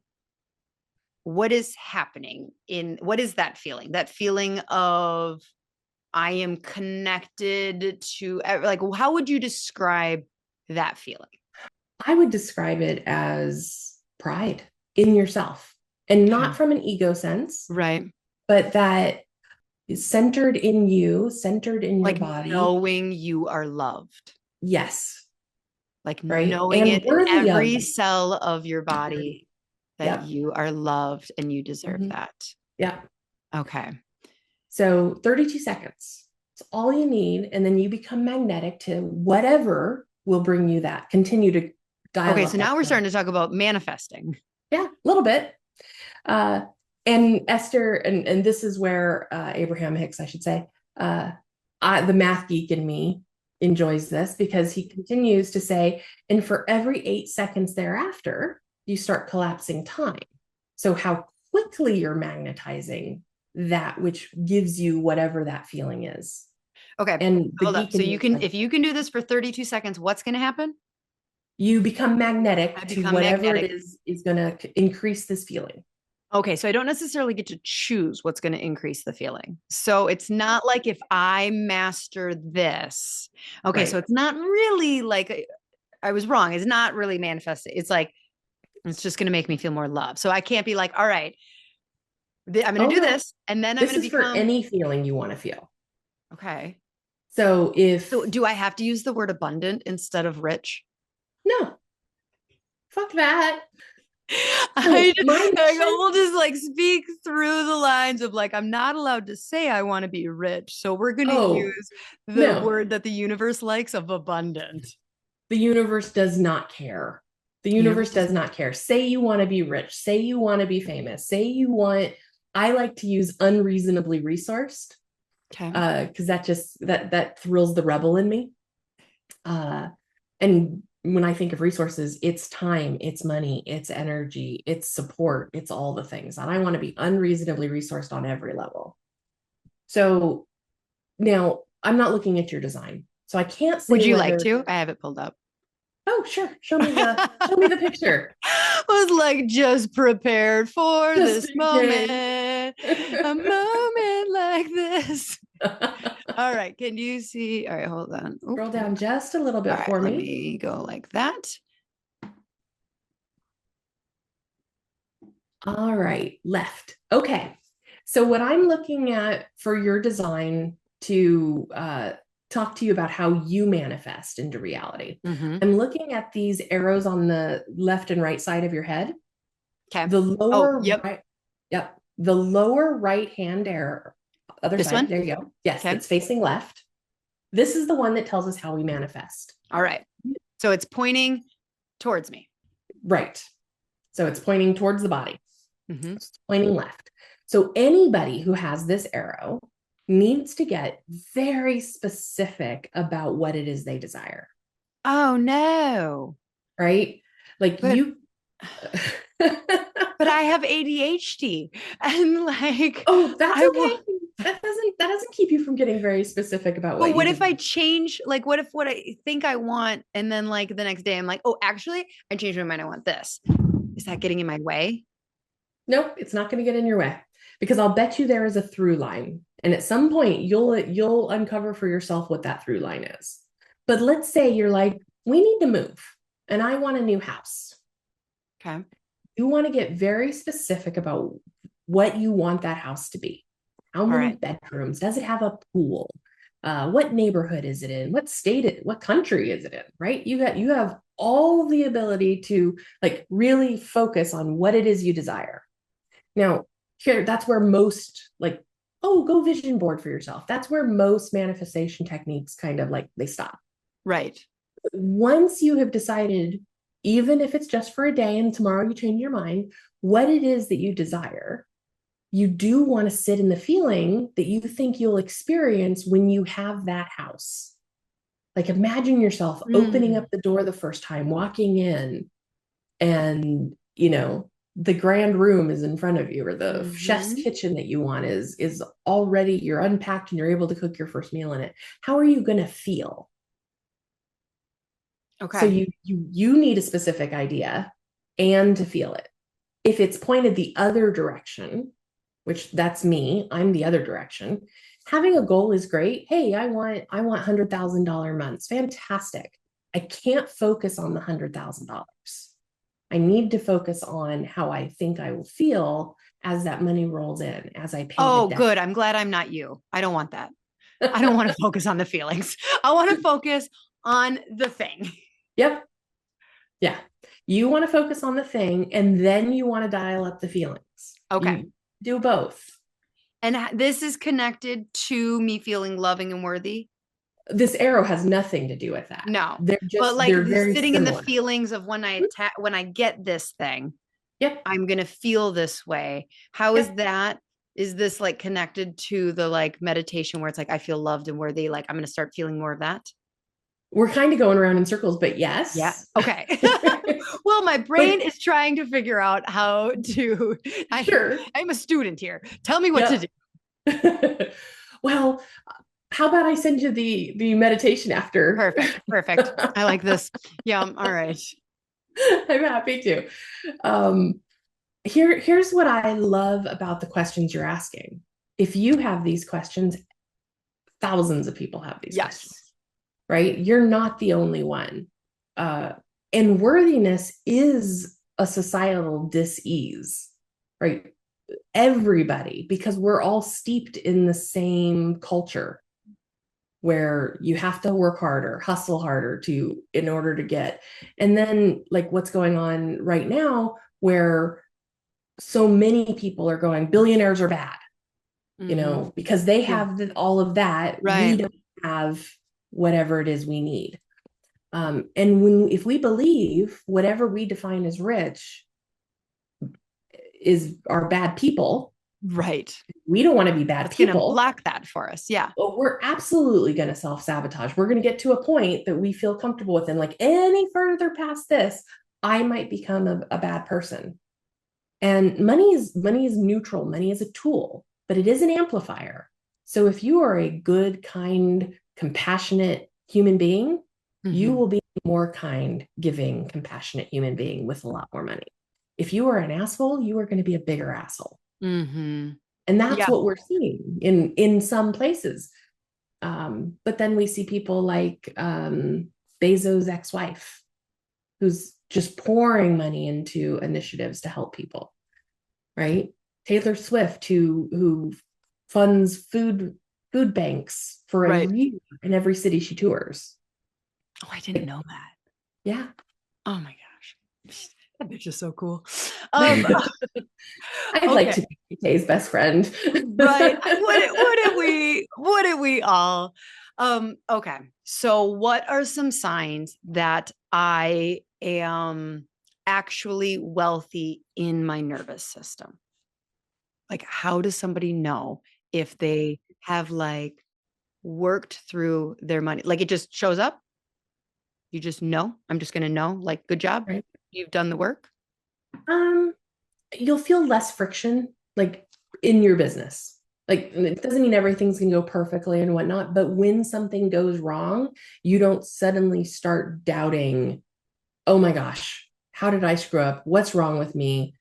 What is that feeling? That feeling of I am connected to like how would you describe that feeling? I would describe it as pride in yourself, and Okay. not from an ego sense, Right. but that is centered in you, centered in your Like body. knowing you are loved, Yes, like right. knowing And it in worthy of every cell of your body worthy. that Yep. you are loved and you deserve Mhm. that. Yep. Okay. So 32 seconds. It's all you need. And then you become magnetic to whatever will bring you that. Continue to dial Okay. up So that. now we're starting to talk about manifesting. Yeah, a little bit. Uh, and Esther, and this is where Abraham Hicks, I should say, uh, the math geek in me enjoys this because he continues to say, and for every 8 seconds thereafter, you start collapsing time. So how quickly you're magnetizing that which gives you whatever that feeling is. Okay. And the Hold up. geek So in me you is can, like, if you can do this for 32 seconds, what's going to happen? you become magnetic I to become whatever it magnetic. is going to increase this feeling. Okay, so I don't necessarily get to choose what's going to increase the feeling. So it's not like if I master this. Okay, so Right. it's not really like I was wrong. It's not really manifesting. It's like it's just going to make me feel more love. So I can't be like, all right, I'm going Oh to do no, this, and then I'm this going to is for become any feeling you want to feel. okay. So So if do I have to use the word abundant instead of rich? no, fuck that. I So my like, mission, we'll just like speak through the lines of like I'm not allowed to say I want to be rich, so we're going to oh use the no, word that the universe likes of abundant. the universe does not care. The The universe universe does does not. not care. Say you want to be rich. Say you want to be famous. Say you want, I like to use unreasonably resourced Okay. because that thrills the rebel in me. And when I think of resources, it's time, it's money, it's energy, it's support, it's all the things. And I want to be unreasonably resourced on every level. So now I'm not looking at your design. So I can't Would say you like whether, to? I have it pulled up. oh, sure, show me the picture. Was like just prepared for Just this in moment, case. a moment like this. All right, can you see? All right, hold on. Oop, Scroll hold down just a little on. All bit right, for let me. me go like that. All right, left. Okay. So what I'm looking at for your design to talk to you about how you manifest into reality, Mm-hmm. I'm looking at these arrows on the left and right side of your head. Okay. The Oh, lower yep. right, yep, the lower right hand arrow, other This side, one. there you go. Yes, Okay. that's facing left. This is the one that tells us how we manifest. All right. So it's pointing towards me. Right. So it's pointing towards the body. Mm-hmm. It's pointing left. So anybody who has this arrow needs to get very specific about what it is they desire, Oh no. right? Like But you but I have ADHD and like Oh, that's I will. okay. That doesn't keep you from getting very specific about But what you what if I desire. change? Like, what if what I think I want, and then like the next day I'm like, oh, actually, I changed my mind. I want this. Is that getting in my way? Nope, it's not going to get in your way because I'll bet you there is a through line. And at some point you'll uncover for yourself what that through line is. But let's say you're like, we need to move and I want a new house. Okay. You want to get very specific about what you want that house to be. How All many right. bedrooms? Does it have a pool? What neighborhood is it in? What state what country is it in? Right? You have all the ability to like really focus on what it is you desire. Now, here that's where most like, oh, go vision board for yourself. That's where most manifestation techniques kind of like they stop. Right. Once you have decided, even if it's just for a day and tomorrow you change your mind, what it is that you desire, you do want to sit in the feeling that you think you'll experience when you have that house. Like imagine yourself opening Mm. up the door the first time, walking in, and the grand room is in front of you, or the chef's Hmm. kitchen that you want is already, you're unpacked and you're able to cook your first meal in it. How are you going to feel? So Okay. you need a specific idea and to feel it. If it's pointed the other direction, which that's me, I'm the other direction. Having a goal is great. Hey, I want $100,000 months. Fantastic. I can't focus on the $100,000. I need to focus on how I think I will feel as that money rolls in, as I pay the Oh, debt. good. I'm glad I'm not you. I don't want that. I don't want to focus on the feelings. I want to focus on the thing. Yep. Yeah. You want to focus on the thing and then you want to dial up the feelings. Okay. You do both. And this is connected to me feeling loving and worthy. This arrow has nothing to do with that. No, but like They're very sitting in the similar. feelings of when I get this thing, Yep. I'm going to feel this way. How is Yep. that? Is this like connected to the like meditation where it's like, I feel loved and worthy? Like I'm going to start feeling more of that. We're kind of going around in circles, but Yeah. yes. Okay. Well, my brain But is trying to figure out how to, sure. I'm a student here. Tell me what to Yep. do. Well, how about I send you the meditation after? Perfect. Perfect. I like this. Yeah. All right. I'm happy to. Um, here's what I love about the questions you're asking. If you have these questions, thousands of people have these questions, Yes. right? You're not the only one. Uh, and worthiness is a societal dis-ease, right? Everybody, because we're all steeped in the same culture where you have to work harder, hustle harder to in order to get. And then like what's going on right now where so many people are going billionaires are bad, because they Yeah. have all of that, we Right. don't have whatever it is we need. And if we believe whatever we define as rich is are bad people, Right. we don't want to be bad It's going to people. block that for us. Yeah. But we're absolutely going to self-sabotage. We're going to get to a point that we feel comfortable with, and like any further past this, I might become a bad person. And money is neutral. Money is a tool, but it is an amplifier. So if you are a good, kind, compassionate human being, you will be a more kind, giving, compassionate human being with a lot more money. If you are an asshole, you are going to be a bigger asshole. Mm-hmm. And that's Yeah. what we're seeing in some places. But then we see people like Bezos' ex-wife, who's just pouring money into initiatives to help people, right? Taylor Swift, who funds food banks for a Right. year in every city she tours. Oh, I didn't know that. Yeah. Oh my gosh. That bitch is so cool. I'd like Okay. to be Tay's best friend. Right. Wouldn't we all? Okay. So what are some signs that I am actually wealthy in my nervous system? Like, how does somebody know if they have like worked through their money? Like it just shows up? You just know? I'm just gonna know, like, good job. Right. You've done the work. Um, you'll feel less friction like in your business. Like it doesn't mean everything's gonna go perfectly and whatnot, but when something goes wrong, you don't suddenly start doubting, oh my gosh, how did I screw up? What's wrong with me?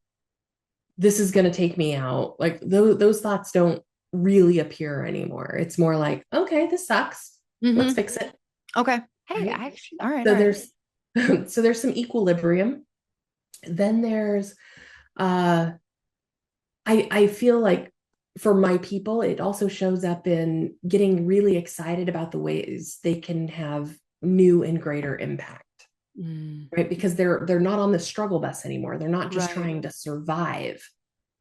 This is gonna take me out. Like those thoughts don't really appear anymore. It's more like, okay, this sucks. Let's Mm-hmm. fix it. Okay. Hey, Right. I actually, all right, So all right. there's so there's some equilibrium. Then there's uh I feel like for my people, it also shows up in getting really excited about the ways they can have new and greater impact, Mm, right? Because they're not on the struggle bus anymore. They're not just right. trying to survive.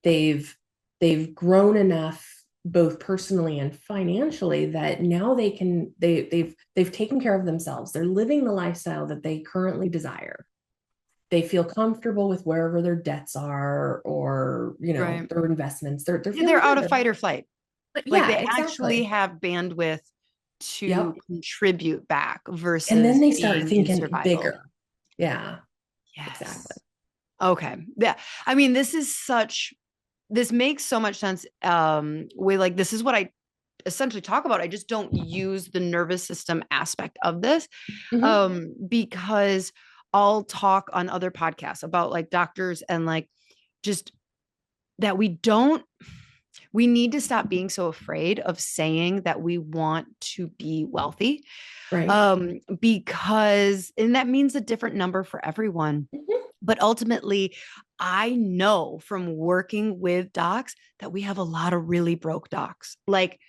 They've they've grown enough both personally and financially that now they've taken care of themselves. They're living the lifestyle that they currently desire. They feel comfortable with wherever their debts are or Right. their investments. They're Yeah, they're feeling out good. of fight or flight. But Like yeah, they actually exactly. have bandwidth to Yep. contribute back And then versus they start being in thinking survival. bigger. Yeah, exactly. Yes. Okay. Yeah. I mean, this makes so much sense. With like, this is what I essentially talk about. I just don't use the nervous system aspect of this, Mhm. because I'll talk on other podcasts about like doctors and like just that We need to stop being so afraid of saying that we want to be wealthy, Right. because, and that means a different number for everyone. Mhm. But ultimately, I know from working with docs that we have a lot of really broke docs. Like,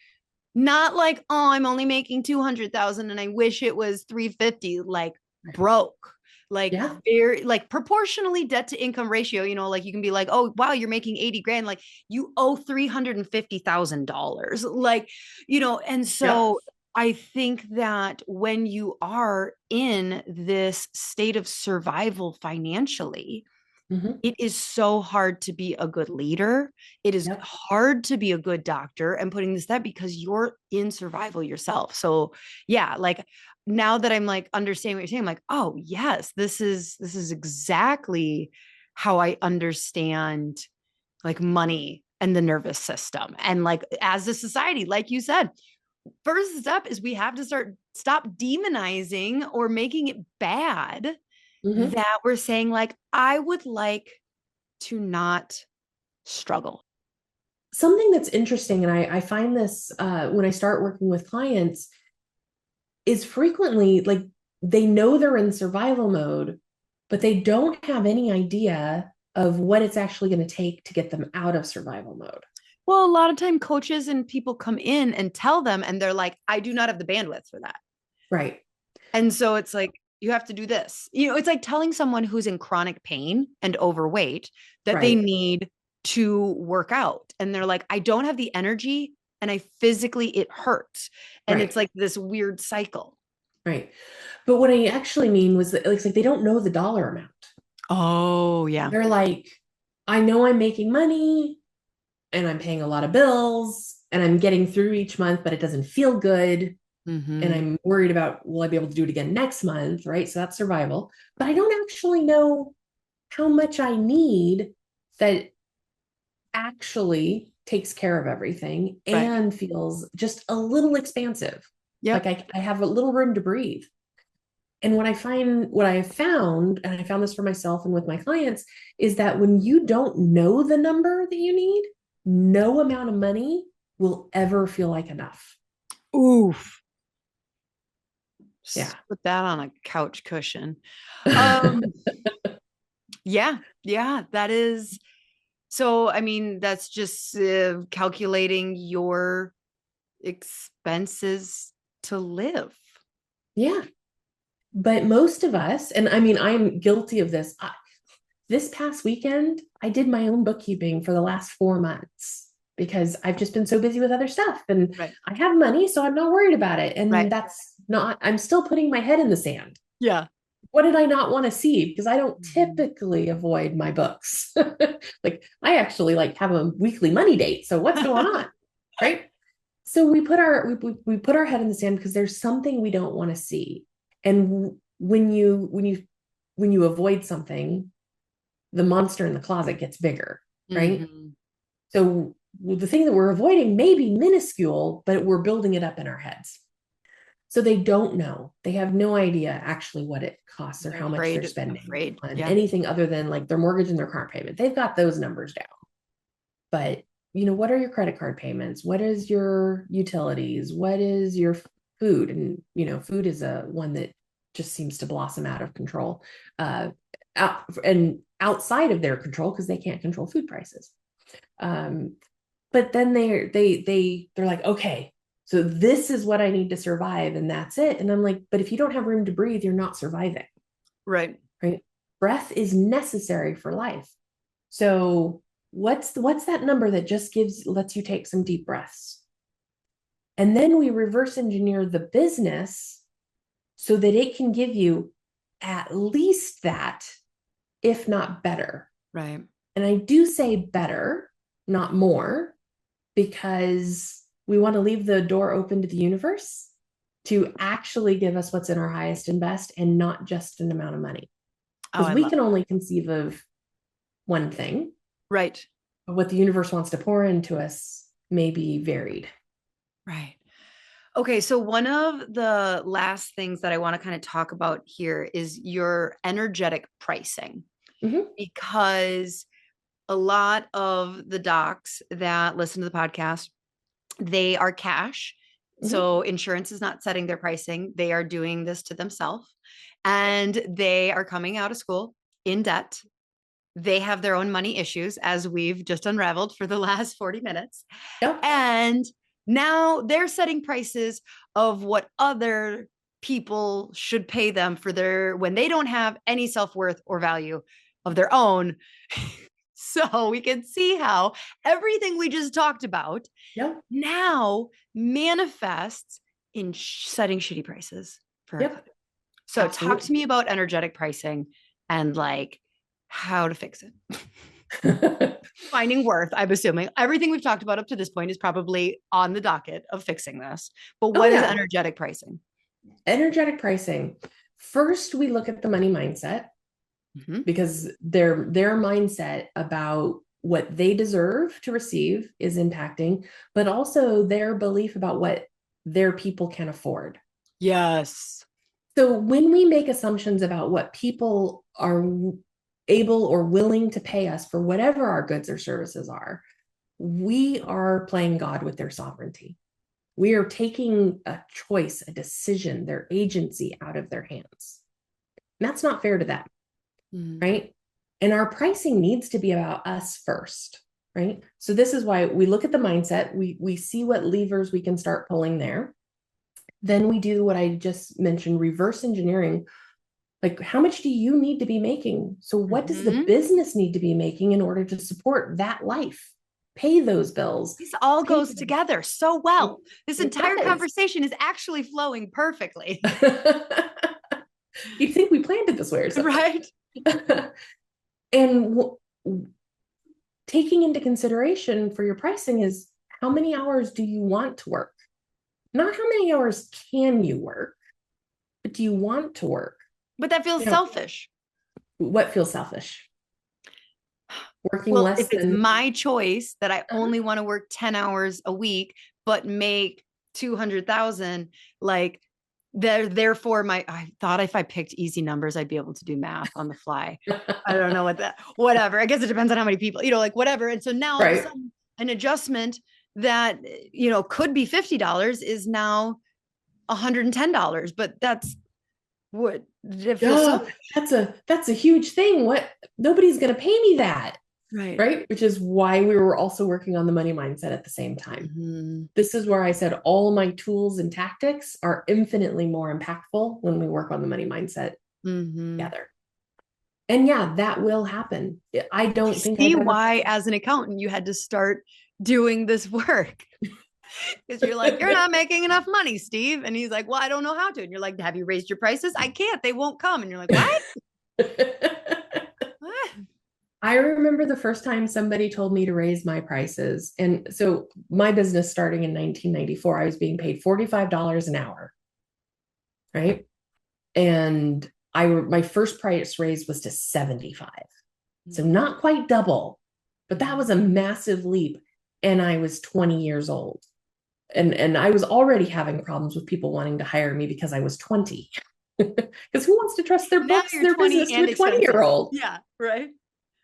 not like, oh, I'm only making 200,000 and I wish it was 350, like broke. Like Yeah. very like proportionally debt to income ratio, like you can be like, oh wow, you're making 80 grand, like you owe $350,000. Like, and Yep. so I think that when you are in this state of survival financially, Hmm. it is so hard to be a good leader. It is Yep. hard to be a good doctor and putting this that because you're in survival yourself. So yeah, like now that I'm like understanding what you're saying, I'm like, oh yes, this is exactly how I understand like money and the nervous system. And like as a society, like you said, first step is we have to stop demonizing or making it bad Hmm. that we're saying like, I would like to not struggle. Something that's interesting, and I find this when I start working with clients, is frequently like they know they're in survival mode, but they don't have any idea of what it's actually going to take to get them out of survival mode. Well, a lot of time coaches and people come in and tell them, and they're like, I do not have the bandwidth for that. Right. And so it's like, you have to do this. It's like telling someone who's in chronic pain and overweight that they Right. need to work out. And they're like, I don't have the energy and I physically, it hurts. And it's Right. like this weird cycle. Right. But what I actually mean was that like they don't know the dollar amount. Oh, yeah. They're like, I know I'm making money and I'm paying a lot of bills and I'm getting through each month, but it doesn't feel good. And Mm-hmm. I'm worried about, will I be able to do it again next month? Right. So that's survival. But I don't actually know how much I need that actually takes care of everything Right. and feels just a little expansive. Like Yep. I have a little room to breathe. And what I have found, and I found this for myself and with my clients, is that when you don't know the number that you need, no amount of money will ever feel like enough. Oof. Yeah. Put that on a couch cushion. Um, yeah, yeah, that is. So, I mean, that's just calculating your expenses to live. Yeah. But most of us, and I mean, I'm guilty of this. This past weekend, I did my own bookkeeping for the last 4 months because I've just been so busy with other stuff and Right. I have money, so I'm not worried about it. And Right. that's not, I'm still putting my head in the sand. Yeah. What did I not want to see? Because I don't Mhm. typically avoid my books. Like I actually like have a weekly money date. So what's going on? Right. So we put our head in the sand because there's something we don't want to see. And when you avoid something, the monster in the closet gets bigger, right? Mhm. So the thing that we're avoiding may be minuscule, but we're building it up in our heads. So they don't know. They have no idea actually what it costs or They're how much they're afraid, spending afraid. on Yeah. anything other than like their mortgage and their car payment. They've got those numbers down. But what are your credit card payments? What is your utilities? What is your food? And food is a one that just seems to blossom out of control, and outside of their control because they can't control food prices. Um, but then they're like, okay, so this is what I need to survive, and that's it. And I'm like, but if you don't have room to breathe, you're not surviving, Right. right? Breath is necessary for life. So what's that number that just lets you take some deep breaths? And then we reverse engineer the business so that it can give you at least that, if not better. Right. And I do say better, not more, because we want to leave the door open to the universe to actually give us what's in our highest and best and not just an amount of money. Oh, Because I we love can that. only conceive of one thing, Right. but what the universe wants to pour into us may be varied. Right. Okay, so one of the last things that I want to kind of talk about here is your energetic pricing Mm-hmm. because a lot of the docs that listen to the podcast, they are cash. Mhm. So insurance is not setting their pricing. They are doing this to themselves, and they are coming out of school in debt. They have their own money issues, as we've just unraveled for the last 40 minutes. Yep. And now they're setting prices of what other people should pay them for their, when they don't have any self-worth or value of their own. So we can see how everything we just talked about Yep. now manifests in setting shitty prices for our clients. Yep. So talk to Absolutely. me about energetic pricing and like how to fix it. Finding worth, I'm assuming everything we've talked about up to this point is probably on the docket of fixing this. But Oh, what is yeah. energetic pricing? Energetic pricing. First, we look at the money mindset, Mm-hmm. because their mindset about what they deserve to receive is impacting, but also their belief about what their people can afford. Yes. So when we make assumptions about what people are able or willing to pay us for whatever our goods or services are, we are playing God with their sovereignty. We are taking a choice, a decision, their agency out of their hands. And that's not fair to them, Mm-hmm. right? And our pricing needs to be about us first, right? So this is why we look at the mindset, we see what levers we can start pulling there. Then we do what I just mentioned, reverse engineering. Like, how much do you need to be making? So what does the Mm-hmm. business need to be making in order to support that life? Pay those bills. This all Pay goes together so well. This it entire does. conversation is actually flowing perfectly. You'd think we planned it this way or something. Right? And taking into consideration for your pricing is, how many hours do you want to work? Not how many hours can you work, but do you want to work? But that feels You know, selfish. what feels selfish? Working Well, less if it's than. my choice that I Uh-huh. only want to work 10 hours a week, but make 200,000, like therefore I thought if I picked easy numbers, I'd be able to do math on the fly. I don't know whatever. I guess it depends on how many people, like whatever. And so now all of a Right. sudden an adjustment that, could be $50 is now $110, but that's what it feels so Oh, that's a huge thing. What, nobody's gonna pay me that. right. Right. Which is why we were also working on the money mindset at the same time. Mm-hmm. This is where I said all my tools and tactics are infinitely more impactful when we work on the money mindset Mm-hmm. together. And yeah, that will happen. I I don't think see I've ever. why, as an accountant, you had to start doing this work because you're like, you're not making enough money, Steve. And he's like, well, I don't know how to. And you're like, have you raised your prices? I can't. They won't come. And you're like, what? What? I remember the first time somebody told me to raise my prices. And so my business starting in 1994, I was being paid $45 an hour. Right. And my first price raise was to 75. So not quite double, but that was a massive leap. And I was 20 years old. And I was already having problems with people wanting to hire me because I was 20. Because who wants to trust their Now books, you're their 20 business to and a 20 expensive. year old? Yeah. Right.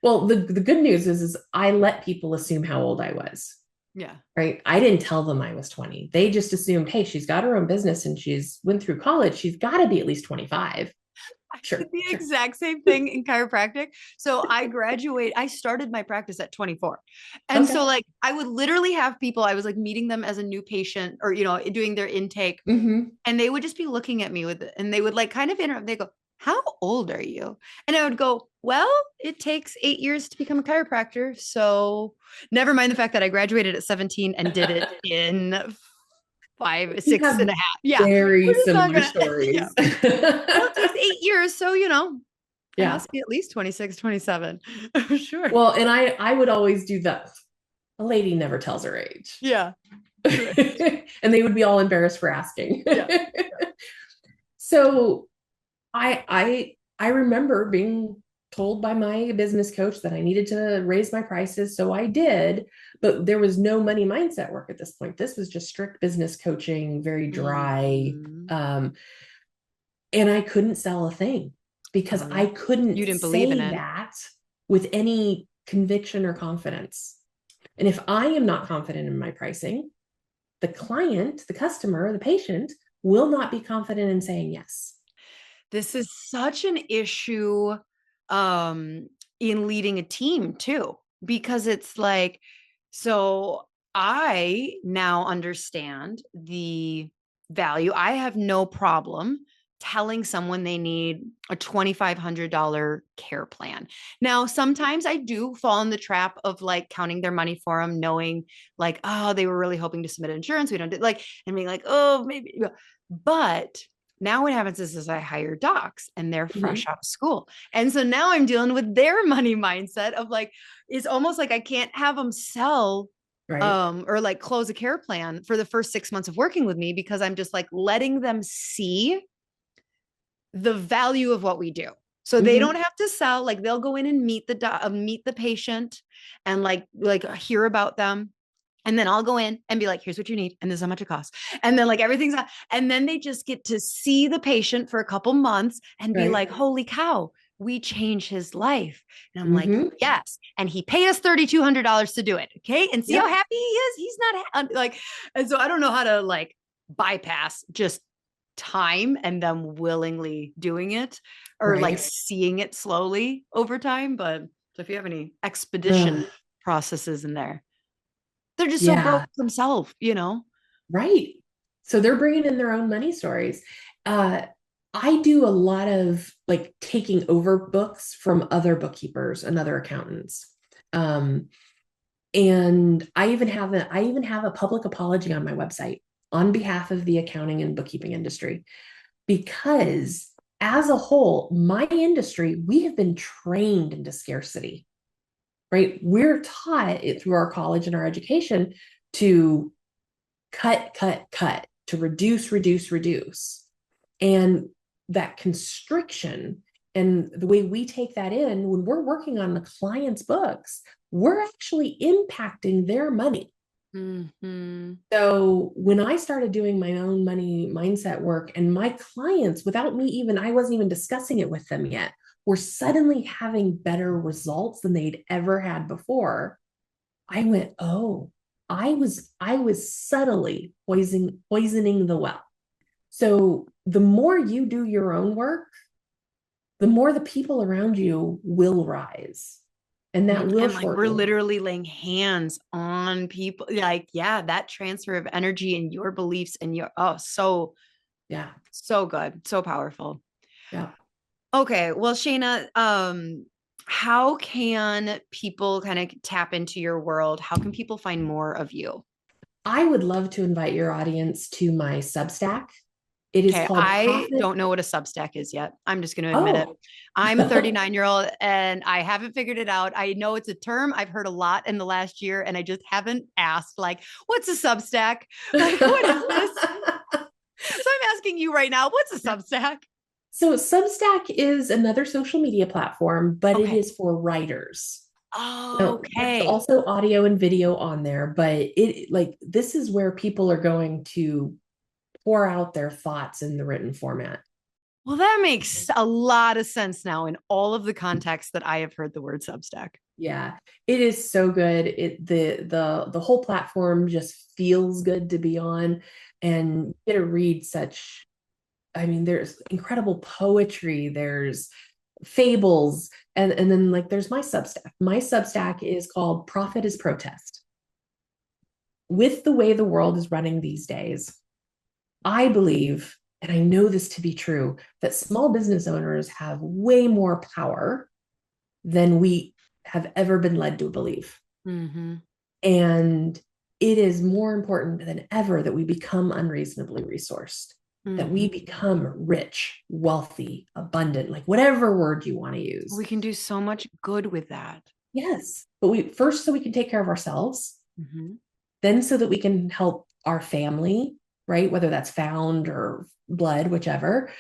Well, the good news is I let people assume how old I was. Yeah. Right. I didn't tell them I was 20. They just assumed, hey, she's got her own business and she's went through college. She's got to be at least 25. I Sure. did the Sure. exact same thing in chiropractic. So I started my practice at 24. And Okay. so like I would literally have people, I was like meeting them as a new patient or, doing their intake. Mm-hmm. And they would just be looking at me and they would like kind of interrupt. They go, how old are you? And I would go, well, it takes 8 years to become a chiropractor. So never mind the fact that I graduated at 17 and did it in five, We six have and a half. Yeah. very We're just not similar gonna, yeah. stories. Well, it takes 8 years. So, I Yeah. must be at least 26, 27. Sure. Well, and I would always do that. A lady never tells her age. Yeah. Right. And they would be all embarrassed for asking. Yeah. So I remember being told by my business coach that I needed to raise my prices. So I did, but there was no money mindset work at this point. This was just strict business coaching, very dry. Mhm. And I couldn't sell a thing because Oh, I yeah. You couldn't didn't believe in say it. that with any conviction or confidence. And if I am not confident in my pricing, the client, the customer, the patient will not be confident in saying yes. This is such an issue in leading a team too, because it's like, so I now understand the value. I have no problem telling someone they need a $2,500 care plan. Now, sometimes I do fall in the trap of like counting their money for them, knowing like, oh, they were really hoping to submit insurance. We don't do like, and being like, oh, maybe, but now what happens is I hire docs and they're Mm-hmm. fresh out of school. And so now I'm dealing with their money mindset of like, it's almost like I can't have them sell Right. or like close a care plan for the first 6 months of working with me, because I'm just like letting them see the value of what we do. So they Mm-hmm. don't have to sell, like they'll go in and meet the patient and like hear about them. And then I'll go in and be like, here's what you need. And this is how much it costs. And then like everything's not, and then they just get to see the patient for a couple months and be Right. like, holy cow, we changed his life. And I'm like, Mm-hmm. yes. And he paid us $3,200 to do it. Okay. And see how Yep. happy he is. He's not like, and so I don't know how to like bypass just time and them willingly doing it or like Right. seeing it slowly over time. But so if you have any expedition Ugh. processes in there, they're just so broke Yeah. themselves, you know? Right. So they're bringing in their own money stories. Uh, I do a lot of like taking over books from other bookkeepers and other accountants. Um, and I even have a public apology on my website on behalf of the accounting and bookkeeping industry, because as a whole, my industry, we have been trained into scarcity, right? We're taught it through our college and our education to cut, cut, cut, to reduce, reduce, reduce. And that constriction and the way we take that in when we're working on the client's books, we're actually impacting their money. Mm-hmm. So when I started doing my own money mindset work, and my clients, without me even, I wasn't even discussing it with them yet, were suddenly having better results than they'd ever had before. I went, oh, I was subtly poisoning the well. So the more you do your own work, the more the people around you will rise. And that will And like we're shorten. literally laying hands on people. Like, yeah, that transfer of energy and your beliefs and your so Yeah. so good, so powerful. Yeah. Okay, well, Shaina, how can people kind of tap into your world? How can people find more of you? I would love to invite your audience to my Substack. It is Okay, called I Profit. don't know what a Substack is yet. I'm just going to admit it. Oh, I'm a 39-year-old and I haven't figured it out. I know it's a term I've heard a lot in the last year, and I just haven't asked, like, what's a Substack? Like, what is this? So I'm asking you right now, what's a Substack? so Substack is another social media platform, but it Okay. is for writers. Now, there's Okay. also audio and video on there, but it like this is where people are going to pour out their thoughts in the written format. Well, that makes a lot of sense now in all of the context that I have heard the word Substack. Yeah, it is so good. The whole platform just feels good to be on, and you get to read such, I mean, there's incredible poetry, there's fables, and then like there's my Substack. My Substack is called Profit is Protest. With the way the world is running these days, I believe, and I know this to be true, that small business owners have way more power than we have ever been led to believe. Mm-hmm. And it is more important than ever that we become unreasonably resourced, that Mm-hmm. we become rich, wealthy, abundant, like whatever word you want to We use. can do so much good with that. Yes. But we first, so we can take care of ourselves, Mm-hmm. then so that we can help our family, right? Whether that's found or blood, whichever.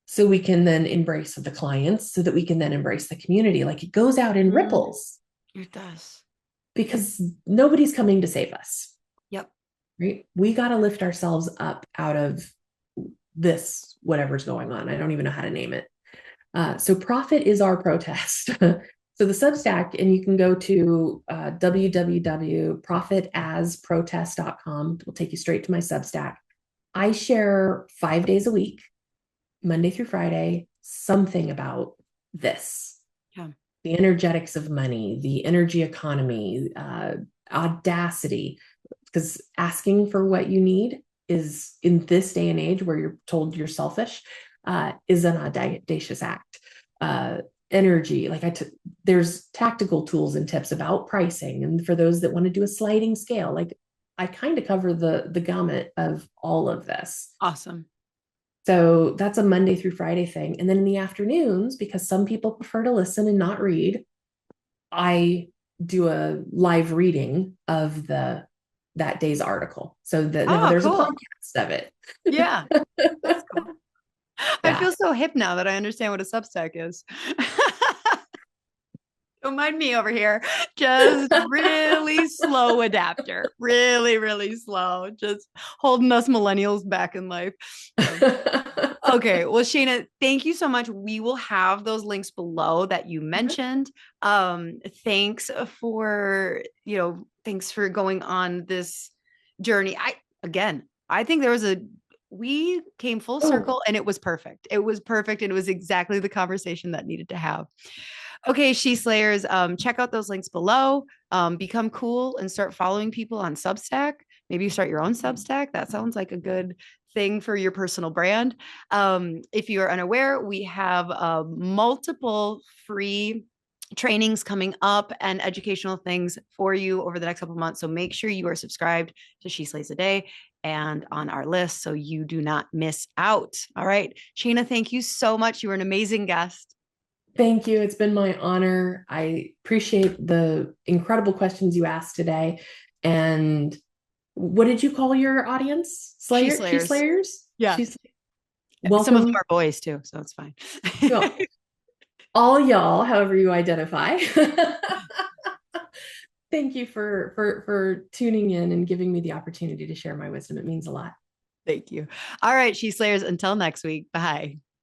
So we can then embrace the clients, so that we can then embrace the community. Like it goes out in Mm, ripples, it does. because nobody's coming to save us, Yep. right? We got to lift ourselves up out of this, whatever's going on. I don't even know how to name it. So profit is our protest. So the Substack, and you can go to www.profitasprotest.com. It will take you straight to my Substack. I share 5 days a week, Monday through Friday, something about this, Yeah. the energetics of money, the energy economy, audacity, because asking for what you need is, in this day and age where you're told you're selfish, is an audacious act. Energy, there's tactical tools and tips about pricing, and for those that want to do a sliding scale, like I kind of cover the gamut of all of this. Awesome. So that's a Monday through Friday thing. And then in the afternoons, because some people prefer to listen and not read, I do a live reading of that day's article. So that now Oh, there's a cool. podcast of it. Yeah. That's cool. I Yeah. feel so hip now that I understand what a Substack is. Don't mind me over here. Just really slow adapter. Really, really slow. Just holding us millennials back in life. So, okay. Well, Shaina, thank you so much. We will have those links below that you mentioned. Thanks for, thanks for going on this journey. I think we came full Oh, circle and it was perfect. It was perfect. And it was exactly the conversation that needed to have. Okay, She Slayers, check out those links below. Become cool and start following people on Substack. Maybe you start your own Substack. That sounds like a good thing for your personal brand. If you are unaware, we have multiple free trainings coming up and educational things for you over the next couple of months. So make sure you are subscribed to She Slays a Day and on our list so you do not miss out. All right. Shaina, thank you so much. You were an amazing guest. thank you. It's been my honor. I appreciate the incredible questions you asked today. And what did you call your audience? She She Slayers. Slayers? Yeah. She's Some of them welcome. are boys too, so it's fine. Well, all y'all, however you identify. Thank you for tuning in and giving me the opportunity to share my wisdom. It means a lot. Thank you. All right, She Slayers, until next week. Bye.